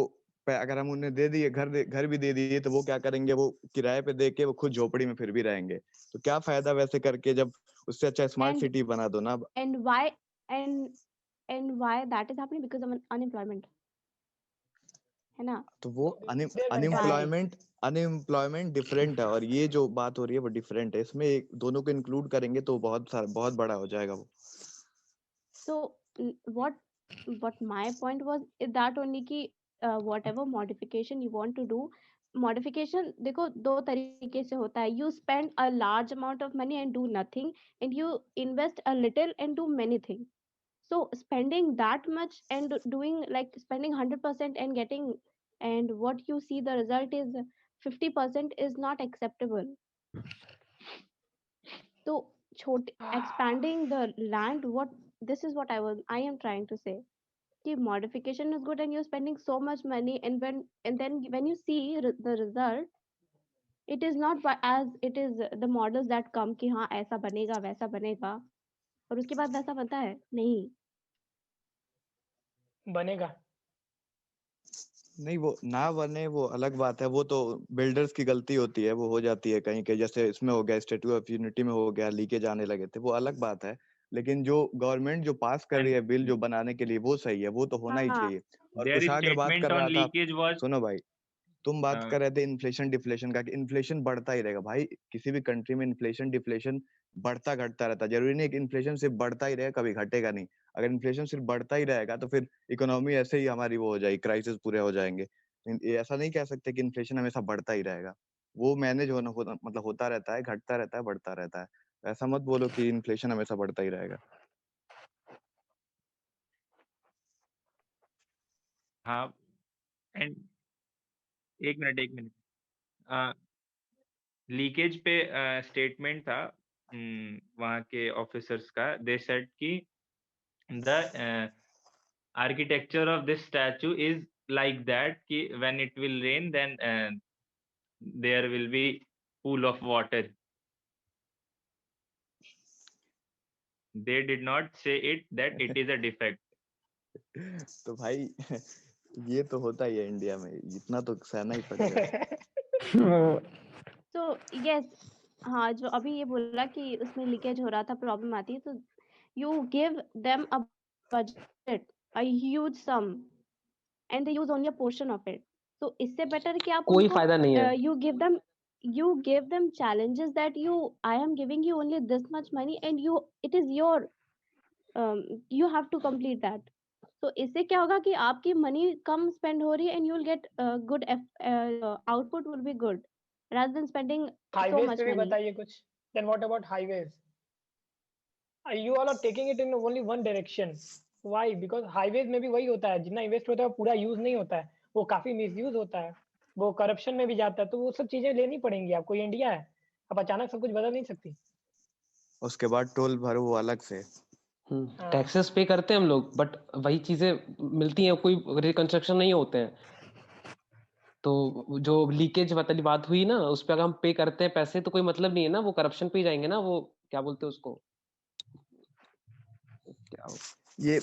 अगर हम उन्हें दे दिए घर भी दे दिए तो वो क्या करेंगे, वो किराए पे दे के वो खुद झोपड़ी में फिर भी रहेंगे। तो क्या फायदा वैसे करके, जब उससे अच्छा स्मार्ट and सिटी बना दो ना। and why and why that is happening because of unemployment है ना। तो वो Their mentality. Unemployment unemployment different है और ये जो बात हो रही है वो डिफरेंट है। इसमें दोनों को इंक्लूड करेंगे तो बहुत बड़ा हो जाएगा वो। So what my point was is that only कि whatever modification you want to do, modification देखो दो तरीके से होता है। You spend a large amount of money and do nothing, and you invest a little and do many things. So spending that much and doing like spending 100% and getting, and what you see the result is 50% is not acceptable. So expanding the land, what this is what I am trying to say. The modification is good and you're spending so much money, and then when you see the result, it is not as it is the models that come कि हाँ ऐसा बनेगा वैसा बनेगा, और उसके बाद वैसा बनता है नहीं। बनेगा। नहीं, वो ना बने वो अलग बात है, वो तो बिल्डर्स की गलती होती है, वो हो जाती है कहीं कहीं, जैसे इसमें हो गया, स्टैट्यू ऑफ यूनिटी में हो गया, लीकेज आने लगे थे, वो अलग बात है। लेकिन जो गवर्नमेंट जो पास कर रही एंड है बिल जो बनाने के लिए, वो सही है, वो तो होना ही हाँ चाहिए। और देयर कुशाग्र बात स्टेटमेंट कर ऑन रहा था, लीकेज वाज सुनो भाई, तुम बात कर रहे थे इन्फ्लेशन डिफ्लेशन का, कि इन्फ्लेशन बढ़ता ही रहेगा भाई, किसी भी कंट्री में इन्फ्लेशन डिफ्लेशन बढ़ता घटता रहता है, जरूरी नहीं है कि इन्फ्लेशन सिर्फ बढ़ता ही रहेगा, कभी घटेगा नहीं। अगर इन्फ्लेशन सिर्फ बढ़ता ही रहेगा तो फिर इकोनॉमी ऐसे ही हमारी वो हो जाएगी, क्राइसिस पूरे हो जाएंगे। ये ऐसा नहीं कह सकते कि इन्फ्लेशन हमेशा बढ़ता ही रहेगा, वो मैनेज मतलब होता रहता है, घटता रहता है, बढ़ता रहता है। ऐसा मत बोलो कि इन्फ्लेशन हमेशा बढ़ता ही रहेगा। हाँ एंड एक मिनट लीकेज पे स्टेटमेंट था वहाँ के ऑफिसर्स का, दे सेड कि the architecture of this statue is like that ki when it will rain then there will be pool of water. They did not say it that it is a defect. तो भाई ये तो होता ही है India में, इतना तो सहना ही पड़ेगा। तो यस, हाँ, जो अभी ये बोला कि उसमें लीकेज हो रहा था, प्रॉब्लम आती है, तो you give them a budget, a huge sum, and they use only a portion of it. तो इससे बेटर कि आप कोई उनको फायदा नहीं है। you give them challenges that I am giving you only this much money and it is your, you have to complete that. तो इससे क्या होगा कि आपकी मनी कम स्पेंड हो रही है, and you will get good output will be good rather than spending so highways much पे भी money. बताइए कुछ। Then what about highways? You all are taking it in only one direction. Why? Because highways में भी वही होता है, जितना इन्वेस्ट होता है वो पूरा यूज नहीं होता है, वो काफी मिसयूज होता है, वो करप्शन में भी जाता है, तो वो सब चीजें लेनी पड़ेंगी आपको। ये इंडिया है, अब अचानक सब कुछ बदल नहीं सकती। उसके बाद टोल भरो वो अलग से। हाँ। टैक्सेस पे करते हैं हम लोग, बट वही चीजें मिलती हैं, कोई रिकंस्ट्रक्शन नहीं होते हैं। तो जो लीकेज वाली बात हुई ना, उस पे अगर हम पे करते हैं पैसे तो कोई मतलब नहीं है ना, वो करप्शन पे ही जाएंगे ना, वो क्या बोलते हैं उसको, क्या ये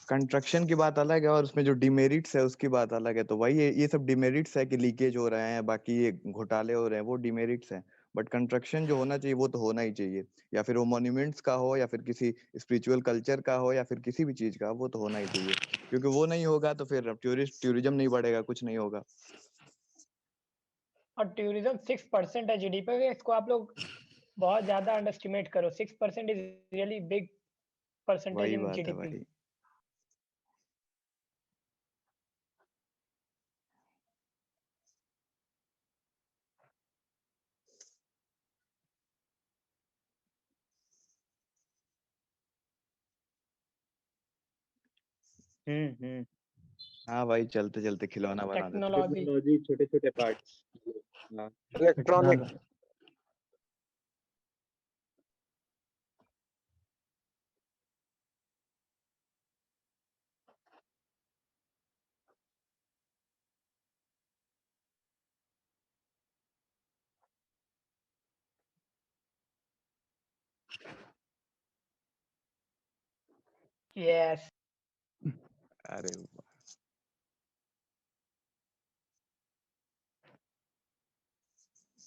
कंस्ट्रक्शन की बात अलग है और उसमें जो डिमेरिट्स है उसकी बात अलग है। तो वही ये सब डिमेरिट्स है कि लीकेज हो रहे हैं, बाकी ये घोटाले हो रहे हैं, वो डिमेरिट्स हैं। बट कंस्ट्रक्शन जो होना चाहिए वो तो होना ही चाहिए, या फिर वो मॉन्यूमेंट्स का हो, या फिर किसी स्पिरिचुअल कल्चर का हो, या फिर किसी भी चीज का, वो तो होना ही चाहिए। क्योंकि वो नहीं होगा तो फिर टूरिज्म नहीं बढ़ेगा, कुछ नहीं होगा। और टूरिज्म 6% है जीडीपी का, इसको आप लोग बहुत ज्यादा अंडरस्टिमेट करो। 6% इज रियली बिग परसेंटेज वही इन बात है जीडीपी। भाई। हाँ भाई, चलते चलते खिलौना बना देते हैं। टेक्नोलॉजी, छोटे छोटे पार्ट्स। इलेक्ट्रॉनिक। यस। अरे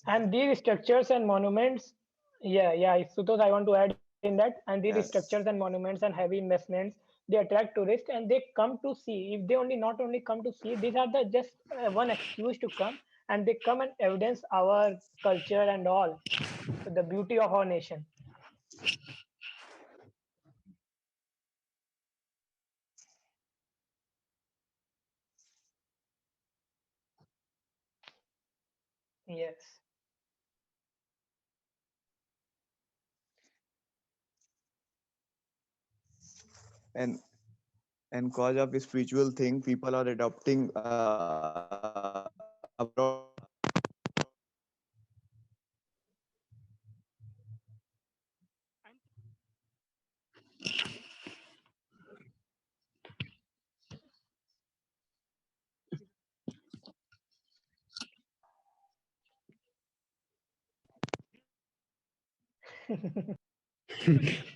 And these structures and monuments, Sutos, I want to add in that. And these yes. structures and monuments and heavy investments, they attract tourists and they come to see. If they not only come to see, these are the just one excuse to come, and they come and evidence our culture and all, the beauty of our nation. Yes. And cause of spiritual thing, people are adopting abroad.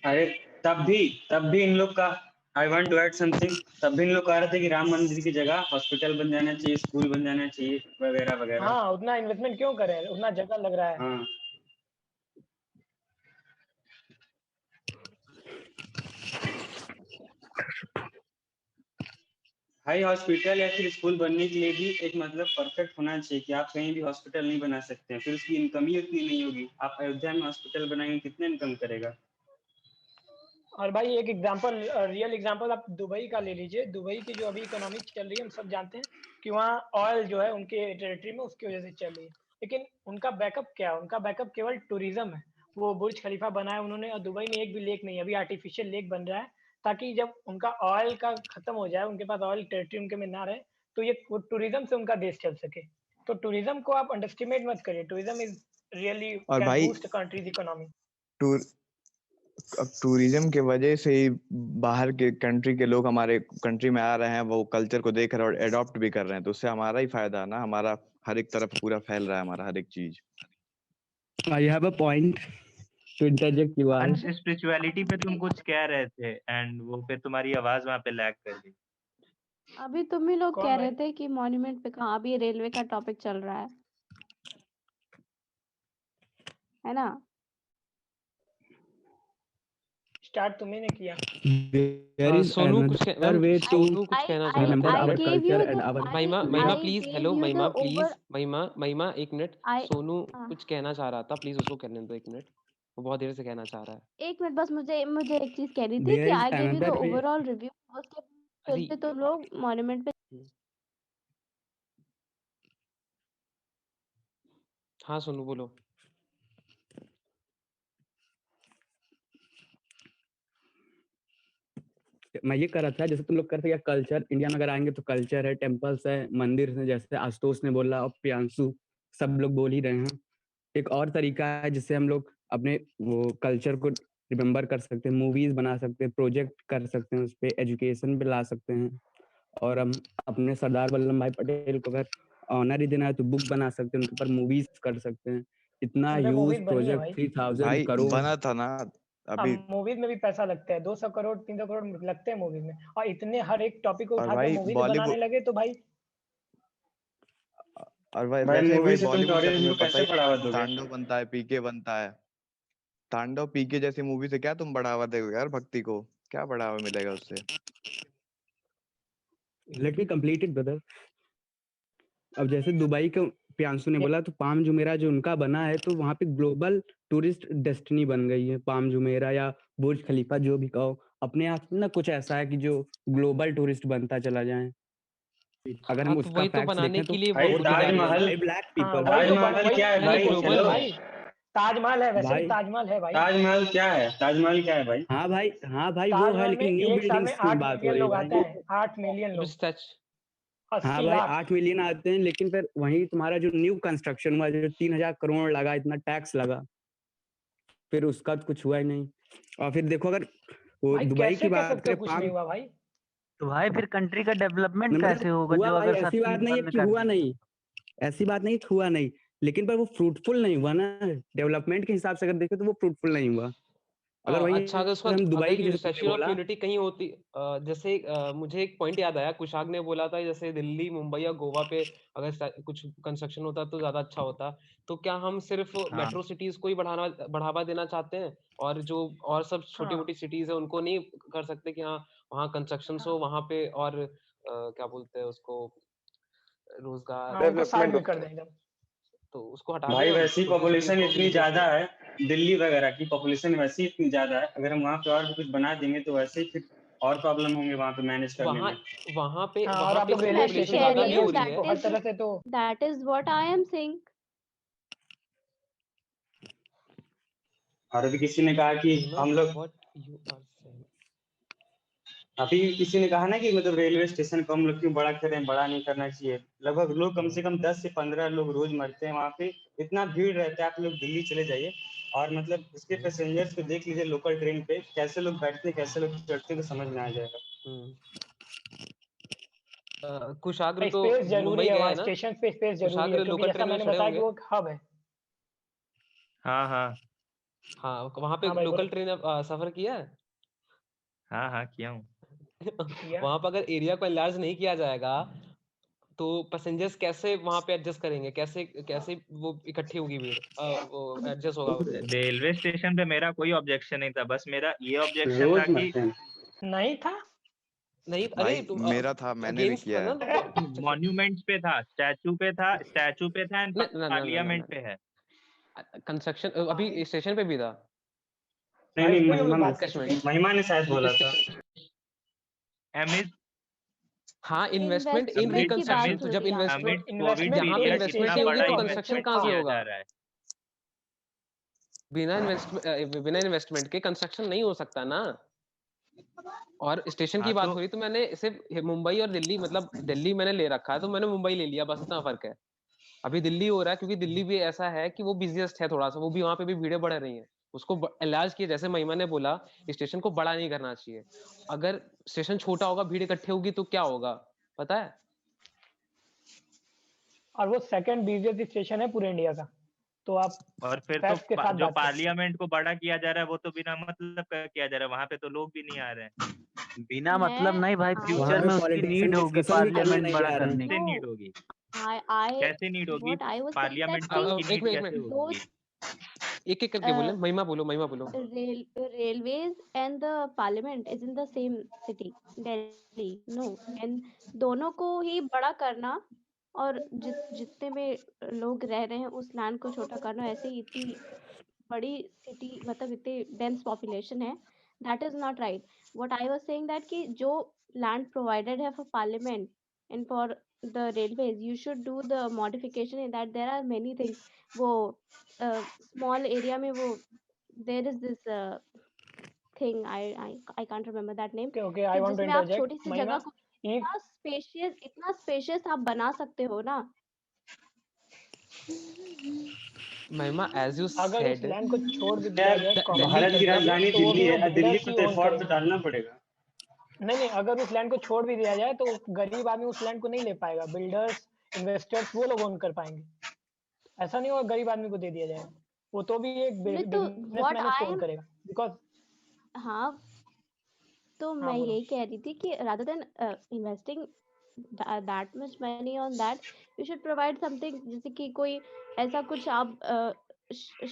अरे तब भी इन लोग का I want to add something. तब भी लोग कह रहे थे कि राम मंदिर की जगह हॉस्पिटल बन जाना चाहिए, स्कूल बन जाना चाहिए, वगैरह वगैरह। हाँ, उतना इन्वेस्टमेंट क्यों करें, उतना जगह लग रहा है। हाँ भाई, हॉस्पिटल या फिर स्कूल बनने के लिए भी एक मतलब परफेक्ट होना चाहिए कि आप कहीं भी हॉस्पिटल नहीं बना सकते हैं, फिर उसकी इनकम ही उतनी नहीं होगी। आप अयोध्या में हॉस्पिटल बनाएंगे, कितने इनकम करेगा? और भाई एक एग्जांपल, रियल एग्जांपल आप दुबई का ले लीजिए। दुबई की जो अभी इकोनॉमी चल रही है, हम सब जानते हैं कि वहाँ ऑयल जो है उनके टेरिटरी में, उसकी वजह से चल रही है। लेकिन उनका बैकअप क्या है? उनका बैकअप केवल टूरिज्म है। वो बुर्ज खलीफा बनाया उन्होंने, और दुबई में एक भी लेक नहीं है, अभी आर्टिफिशियल लेक बन रहा है, ताकि जब उनका ऑयल का खत्म हो जाए, उनके पास ऑयल टेरिटरी उनके में ना रहे, तो ये वो टूरिज्म से उनका देश चल सके। तो टूरिज्म को आप अंडरस्टिमेट मत करिए। टूरिज्म इज रियली और कैन भाई बूस्ट कंट्रीज इकोनॉमी। टूर अब टूरिज्म के वजह से ही बाहर के कंट्री के लोग हमारे कंट्री में आ रहे हैं, वो कल्चर को देख रहे हैं और एडॉप्ट भी कर रहे हैं, तो उससे हमारा ही फायदा है ना। हमारा हर एक तरफ पूरा फैल रहा है, हमारा हर एक चीज। I have a point to interject you all. अंश, स्पिरिचुअलिटी पे तुम कुछ कह रहे थे एंड वो फिर तुम्हारी आवाज वहां पे लैग कर गई। अभी तुम ही लोग कौन कह भाई? रहे थे कि मॉन्यूमेंट पे कहाँ, अभी रेलवे का टॉपिक चल रहा है ना? स्टार्ट तुम्ही ने किया। There is सोनू कुछ another way to सोनू कुछ कहना चाह रहा remember था। our gave you culture the and our महिमा way. महिमा I please, gave hello you महिमा the प्लीज, over महिमा एक मिनट। I सोनू हाँ, कुछ कहना चाह रहा था, प्लीज उसको करने दो 1 मिनट, वो बहुत देर से कहना चाह रहा है। 1 मिनट बस, मुझे एक चीज कहनी थी There कि is I give you the another way. Overall review, उसके फिर अरे से तुम लोग मॉन्यूमेंट पे। हाँ सोनू बोलो। मैं ये कर रहा था, जैसे तुम लोग करते हैं कल्चर, इंडिया में अगर आएंगे तो कल्चर है, टेम्पल्स है, मंदिर है, जैसे आशुतोष ने बोला और प्रियांशु सब लोग बोल ही रहे हैं। एक और तरीका है जिससे हम लोग अपने वो कल्चर को रिमेम्बर कर सकते हैं, मूवीज बना सकते हैं, प्रोजेक्ट कर सकते हैं, उस पर एजुकेशन पे ला सकते हैं। और हम अपने सरदार वल्लभ भाई पटेल को अगर ऑनर ही देना है तो बुक बना सकते हैं, उनके ऊपर मूवीज कर सकते हैं। इतना उन पे ह्यूज मूवीज बनी है प्रोजेक्ट, भाई। 3000 भाई करोड़। बना था ना अभी। अब मूवीज में भी पैसा लगता है, 200 करोड़ 300 करोड़ लगते हैं मूवीज में, और इतने हर एक टॉपिक को और उठा के भाई मूवीज बनाने बॉलीवुड लगे तो भाई। और भाई वैसे मूवी भाई से तुम बॉलीवुड का टूरिज्म तुम्हें को पता कैसे ही बढ़ावा है, दोगे? तांडव बनता है, पीके बनता है। तांडव पीके जैसी मूवी से क्या तुम बढ़ावा दोगे यार? भक्ति को क्या बढ़ावा मिलेगा उससे? Let me complete it brother. अब जैसे दुबई के प्रियांशु ने बोला, तो पाम जुमेरा जो उनका बना है, तो वहाँ पे ग्लोबल टूरिस्ट डेस्टिनी बन गई है। पाम जुमेरा या बुर्ज खलीफा जो भी कहो, अपने आप में ना कुछ ऐसा है कि जो ग्लोबल टूरिस्ट बनता चला जाए। अगर हम हाँ तो उसका वही तो फैक्ट्स बनाने देखें तो के लिए भाई 4 करोड़ ताजमहल, 5 लाख हाँ पीपल। वही तो ताजमहल वही क्या है पहले भाई? ग्लोबल हेलो भाई, ताजमहल है, वैसे भी भाई ताजमहल है भाई। ताजमहल क्या है? ताजमहल क्या है भाई? हाँ भाई, हाँ भाई वो है, ताजमहल में लेकिन न्यू एक साल में बिल्डिंग्स की 8 बात हो मिलियन रही है लोग आते भाई। हैं, 8 मिलियन लोग, सच। हाँ 80 भाई, लाख। 8 मिलियन आते हैं, लेकिन फिर वहीं तुम्हारा जो न्यू कंस्ट्रक्शन हुआ, जो 3000 करोड़ लगा, इतना टैक्स लगा, फिर उसका तो कुछ हुआ ही नहीं। और फिर देखो, अगर वो भाई दुबई कैसे की कह बात सकते हो करें, कुछ नहीं पाम, हुआ भाई? तो भाई फिर कंट्री का डेवलपमेंट मतलब कैसे होगा हुआ जो भाई, अगर ऐसी सब बात चीज नहीं है बंद कि कर हुआ दी? नहीं, ऐसी बात नहीं कि हुआ नहीं, लेकिन पर वो फ्रूटफुल नहीं हुआ ना। डेवलपमेंट के हिसाब से अगर देखें तो वो फ्रूटफुल नहीं हुआ। अगर वही अच्छा, अगर उसका हम दुबई अगर की, ये जैसे तुमने स्टैच्यू ऑफ बोला, यूनिटी कहीं होती, जैसे मुझे एक पॉइंट याद आया, कुशाग ने बोला था जैसे दिल्ली, मुंबई या गोवा पे अगर कुछ कंस्ट्रक्शन होता तो ज्यादा अच्छा होता। तो क्या हम सिर्फ हाँ मेट्रो सिटीज को ही बढ़ावा देना चाहते हैं, और जो और सब छोटी हाँ मोटी सिटीज है उनको नहीं कर सकते कि हाँ वहाँ कंस्ट्रक्शन हो वहां पे, और क्या बोलते हैं उसको, रोजगार, हाँ, उनको साइड डेवलपमेंट में कर होता दें एकदम। तो उसको हटा दें भाई हम, वैसी छोटी सिटीज पॉपुलेशन को इतनी विलेजेस ज्यादा को। है, दिल्ली वगैरह की पॉपुलेशन वैसी इतनी ज्यादा है, अगर हम वहाँ पे और भी कुछ बना देंगे तो वैसे ही फिर और प्रॉब्लम होंगे वहाँ पे मैनेज करने वहाँ में। हाँ, और वहाँ आप पे लोग से रेलवे पॉपुलेशन स्टेशन कह ज्यादा बना रही नहीं दिए हूँ, हो रही उसमें, तो है। हर तरह से तो। that is what I am saying. और अभी किसी ने कहा कि महिमा, हम लोग, व्हाट यू आर सेइंग? अभी किसी ने कहा ना कि मतलब रेलवे स्टेशन को हम लोग क्यों बड़ा करें, बड़ा नहीं करना चाहिए। लगभग लोग कम से कम 10 से 15 लोग रोज मरते हैं वहाँ पे, इतना भीड़ रहता है। आप लोग दिल्ली चले जाइए और मतलब उसके पैसेंजर्स को देख लीजिए, लोकल ट्रेन पे कैसे लोग बैठते हैं, कैसे लोग चढ़ते हैं, तो समझ में आ जाएगा। कुशाग्र तो स्पेस जरूरी मुंबई है गया वहाँ, है ना? स्टेशन पे स्पेस जरूरी है, कुशाग्र क्योंकि लोकल जैसा ट्रेन में मैंने चढ़े बताया कि होंगे। वो एक हब है। हाँ हाँ हाँ वहाँ पे हाँ भाई लोकल बोलो। ट्रेन सफर किया है। हाँ हाँ किया हूँ। वहां पर अगर एरिया को एनलार्ज नहीं किया जाएगा तो पैसेंजर्स कैसे वहां पे एडजस्ट करेंगे, कैसे कैसे वो इकट्ठी होगी भीड़, वो एडजस्ट होगा। रेलवे स्टेशन पे मेरा कोई ऑब्जेक्शन नहीं था, बस मेरा ये ऑब्जेक्शन था रोज कि मरते हैं। नहीं था। नहीं भाई अरे तुम मेरा था, मैंने भी अगेंस्ट किया था है। ना मॉन्यूमेंट्स पे था, स्टैचू पे था, एंड ना ना ना पार्लियामेंट पे है। कंस्ट्रक्शन अभी स्टेशन पे भी था। नहीं हाँ, इस नहीं, पे क्यों महिमा बात करते थे? महिमा ने शायद बोला था। एमिड हाँ, इन्वेस्टमेंट इन इन्वेस्टमेंट की बात रिकंस्ट्रक्शन, तो हो जब रही है यहाँ पे। अमिड इन्वेस्टमेंट कोविड जहाँ पे पीरियड इन्वेस्टमेंट इतना नहीं होगी बड़ा तो कंस्ट्रक्शन इन्वेस्टमेंट कहाँ से किया होगा? जा रहा है। बिना इन्वेस्टमेंट के कंस्ट्रक्शन नहीं हो सकता ना। और स्टेशन की हाँ बात तो हो रही तो मैंने सिर्फ मुंबई और दिल्ली, मतलब दिल्ली मैंने ले रखा है तो मैंने मुंबई ले लिया, बस इतना फर्क है। अभी दिल्ली हो रहा है क्योंकि दिल्ली भी ऐसा है कि वो बिजिएस्ट है थोड़ा सा, वो भी वहां पे भी भीड़ें बढ़ रही हैं। उसको इलाज किया, जैसे महिमा ने बोला स्टेशन को बड़ा नहीं करना चाहिए। अगर स्टेशन छोटा होगा, भीड़ इकट्ठी होगी तो क्या होगा पता है? और वो सेकंड बिजिएस्ट स्टेशन है पूरे इंडिया का, तो आप और फिर तो फैक्ट के साथ जो बात करें। पार्लियामेंट को बड़ा किया जा रहा है वो तो बिना मतलब का किया जा रहा है, वहां पे तो लोग भी नहीं आ रहे हैं। बिना मतलब नहीं भाई, I वहां फ्यूचर पे में उसकी पॉलिटिशियन नीड होगी डिस्कशन भी करने पार्लियामेंट नहीं बड़ा जा रहे हैं। करने की। कैसे no, नीड होगी? I कैसे नीड होगी? what I was saying that parliament कि की एक नीड मिनट कैसे एक होगी? those एक एक करके बोले। महिमा बोलो, महिमा बोलो। railways and the parliament is in the same city, Delhi. No, and दोनों को ही बड़ा करना और जितने में लोग रह रहे हैं उस लैंड को छोटा करना, ऐसे ही इतनी बड़ी सिटी, मतलब इतनी डेंस पॉपुलेशन है, that is not right. What I was saying that कि जो land provided है for parliament and for the railways, you should do the modification in that. There are many things. वो small area में वो there is this thing, I can't remember that name, Okay, I कि want to जिसमें आप interject. छोटी सी महिमा, जगह को इतना स्पेशियस आप बना सकते हो ना। महिमा एज यू अगर उस सेड लैंड को छोड़ भी दिया यार जाए कॉमर्शियल भारत की पर्पज राजधानी से, तो वो दिल्ली भी वो है, दिल्ली बिल्डर्स को ही तो ओन एफर्ट तो करेंगे। डालना पड़ेगा। नहीं, अगर उस लैंड को छोड़ भी दिया जाए तो गरीब आदमी उस लैंड को नहीं ले पाएगा। बिल्डर्स, इन्वेस्टर्स वो लोग ओन कर पाएंगे। ऐसा नहीं होगा गरीब आदमी को दे दिया जाएगा, वो तो भी एक नहीं तो what बिजनेसमैन उसको I ओन am, करेगा। बिकॉज हाँ, तो हाँ मैं बोलो। यही कह रही थी कि rather than investing that much money on that, you should provide something, जैसे कि कोई ऐसा कुछ आप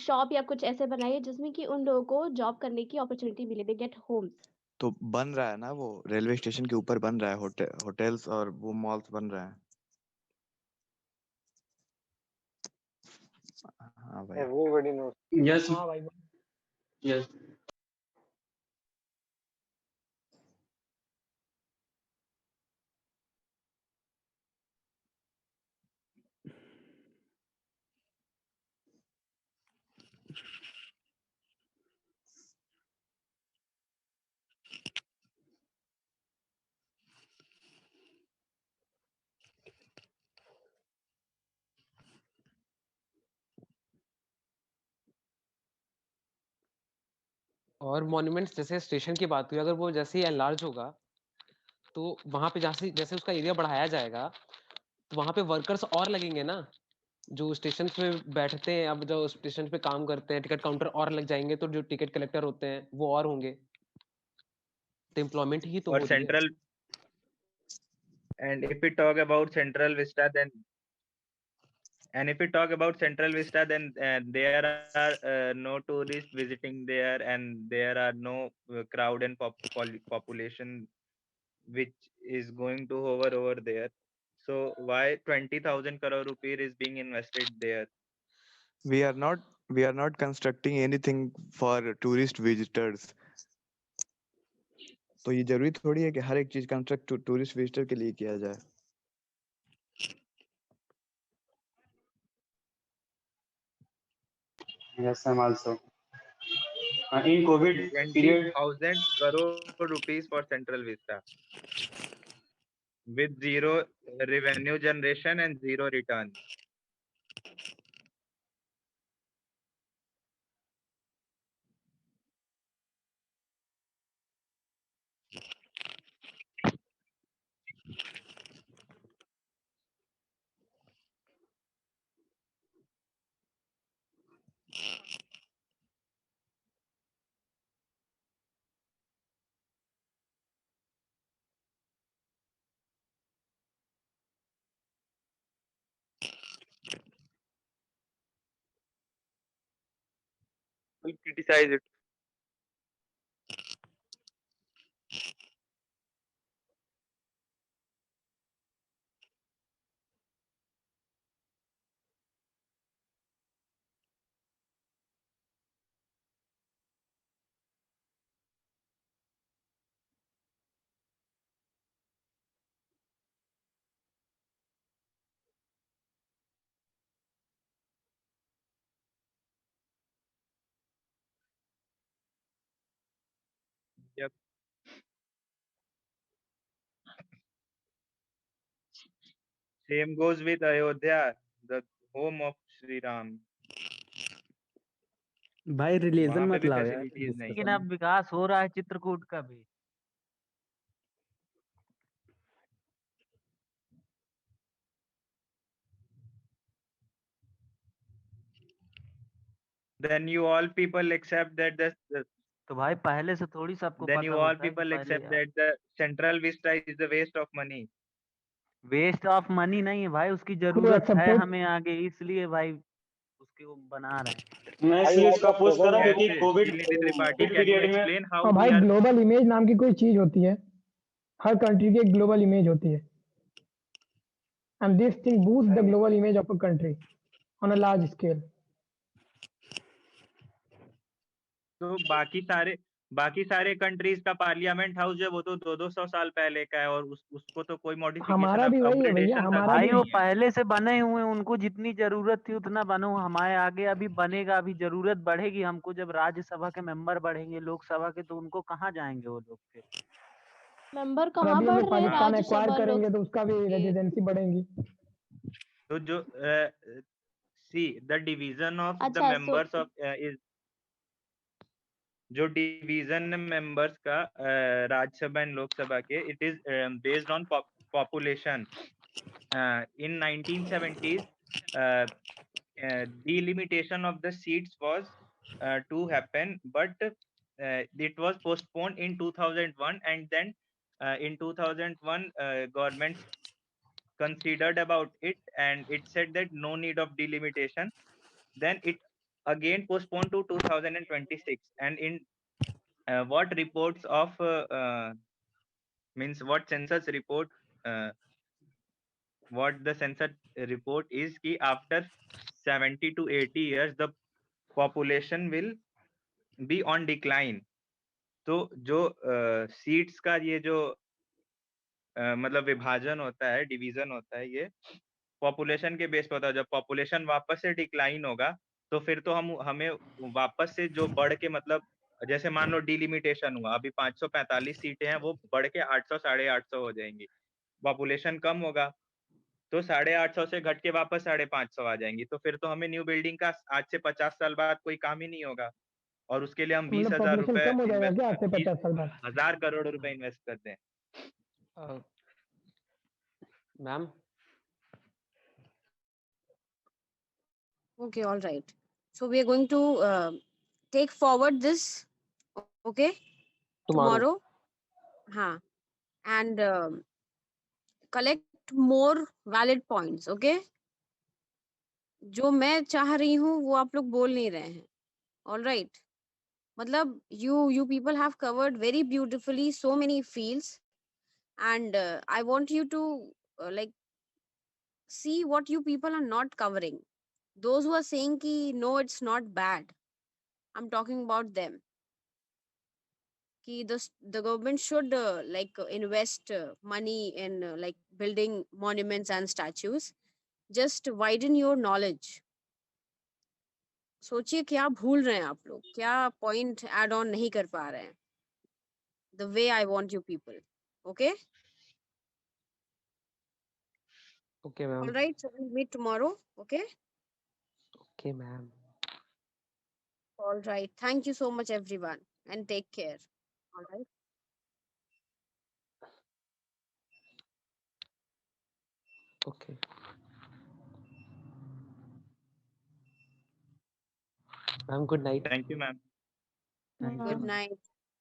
शॉप या कुछ ऐसे बनाइए जिसमें कि उन लोगों को जॉब करने की अपॉर्चुनिटी मिले, दे गेट होम्स। तो बन रहा है ना, वो रेलवे स्टेशन के ऊपर बन रहा है, होटल्स और वो मॉल्स बन रहे हैं। हाँ भाई। Everybody knows. यस हाँ भाई यस। और मॉन्यूमेंट्स, जैसे स्टेशन की बात हुई, अगर वो जैसे ही एनलार्ज होगा तो वहां पे जैसे जैसे उसका एरिया बढ़ाया जाएगा तो वहां पे वर्कर्स और लगेंगे ना, जो स्टेशन पे बैठते हैं, अब जो स्टेशन पे काम करते हैं, टिकट काउंटर और लग जाएंगे, तो जो टिकट कलेक्टर होते हैं वो और होंगे, तो एम्प्लॉयमेंट ही तो और हो रही है। Central, and if we talk about Central Vista, then there are no tourists visiting there, and there are no crowd and population which is going to hover over there. So why 20,000 crore rupees is being invested there? We are not constructing anything for tourist visitors. तो ये जरूरी थोड़ी है कि हर एक चीज construct tourist visitor के लिए किया जाए। Yes, I'm also. In COVID period, 20,000 crore rupees for Central Vista with zero revenue generation and zero return. will criticize it. Yep. Same goes with Ayodhya, the home of Sri Ram. भाई religion वहां पे मत भी लाओ यार facilities नहीं लेकिन discussion अब विकास हो रहा है चित्रकूट का भी। then you all people accept that तो भाई पहले से थोड़ी सबको then पता you all होता है कि people पहले accept that the central vista is the waste of money. Waste of money नहीं है भाई, उसकी Who जरूरत है accepted? हमें आगे, इसलिए भाई उसके वो बना रहे हैं। मैं I इसलिए have उसका a अपोज कर रहा हूँ क्योंकि कैसे covid Srinidhi Tripathi covid can you period में explain how हाँ we भाई, are ग्लोबल इमेज नाम की कोई चीज होती है, हर कंट्री की एक ग्लोबल इमेज होती है, and this thing boost the global image of a country on a large scale. तो बाकी सारे कंट्रीज का पार्लियामेंट हाउस है वो तो 200 साल पहले का है और उसको तो कोई मॉडिफिकेशन हमारा भी वही है भैया, अपग्रेडेशन तक हमारा भाई भी वो नहीं है। पहले से बने हुए हैं, उनको जितनी जरूरत थी उतना बनो, हमारे आगे अभी बनेगा, अभी जरूरत बढ़ेगी हमको, जब राज्यसभा के मेंबर बढ़ेंगे लोकसभा के, तो उनको कहाँ जाएंगे वो लोग फिर। मेंबर और कहाँ अभी हम बढ़ लोग रहे हैं पाकिस्तान एक्वायर राज्यसभा लोग करेंगे तो उसका भी के? रेजिडेंसी बढ़ेगी। तो जो see the division of the अच्छा मेंबर्स ऑफ इज जो डिवीजन मेंबर्स का राज्यसभा एंड लोकसभा के it is based on population. in 1970s delimitation of the seats was to happen, but it was postponed in 2001, and then in 2001 government considered about it and it said that no need of delimitation. Then it again postponed to 2026, and in what reports of means what census report what the census report is ki after 70 to 80 years the population will be on decline. तो जो seats का ये जो मतलब विभाजन होता है, division होता है, ये पॉपुलेशन के बेस पे होता है। जब पॉपुलेशन वापस से डिक्लाइन होगा तो फिर तो हमें वापस से जो बढ़ के मतलब जैसे मान लो डिलिमिटेशन हुआ, अभी 545 सीटें हैं, वो बढ़ के 800 850 हो जाएंगी। पॉपुलेशन कम होगा तो 850 से घट के वापस 550 आ जाएंगी। तो फिर तो हमें न्यू बिल्डिंग का आज से 50 साल बाद कोई काम ही नहीं होगा और उसके लिए हम मतलब 20,000 पॉपुलेशन रुपए कम हो जाएगा क्या आज से 50 साल बाद? 20,000 करोड़ रुपए इन्वेस्ट करते हैं। Ma'am Okay, all right. So we are going to take forward this, okay, tomorrow. हाँ, and collect more valid points, okay? जो मैं चाह रही हूँ वो आप लोग बोल नहीं रहे हैं, all right? मतलब you people have covered very beautifully so many fields, and I want you to like see what you people are not covering. Those who are saying ki no, it's not bad, I'm talking about them. Ki the government should like invest money in like building monuments and statues. Just widen your knowledge. सोचिए क्या भूल रहे हैं आप लोग, क्या point add on नहीं कर पा रहे हैं. The way I want you people, okay? Okay, ma'am. All right, so we'll meet tomorrow, okay? Okay, ma'am. All right, thank you so much everyone and take care. All right. Okay. Ma'am, good night. Thank you, ma'am. Thank you, Good ma'am. night.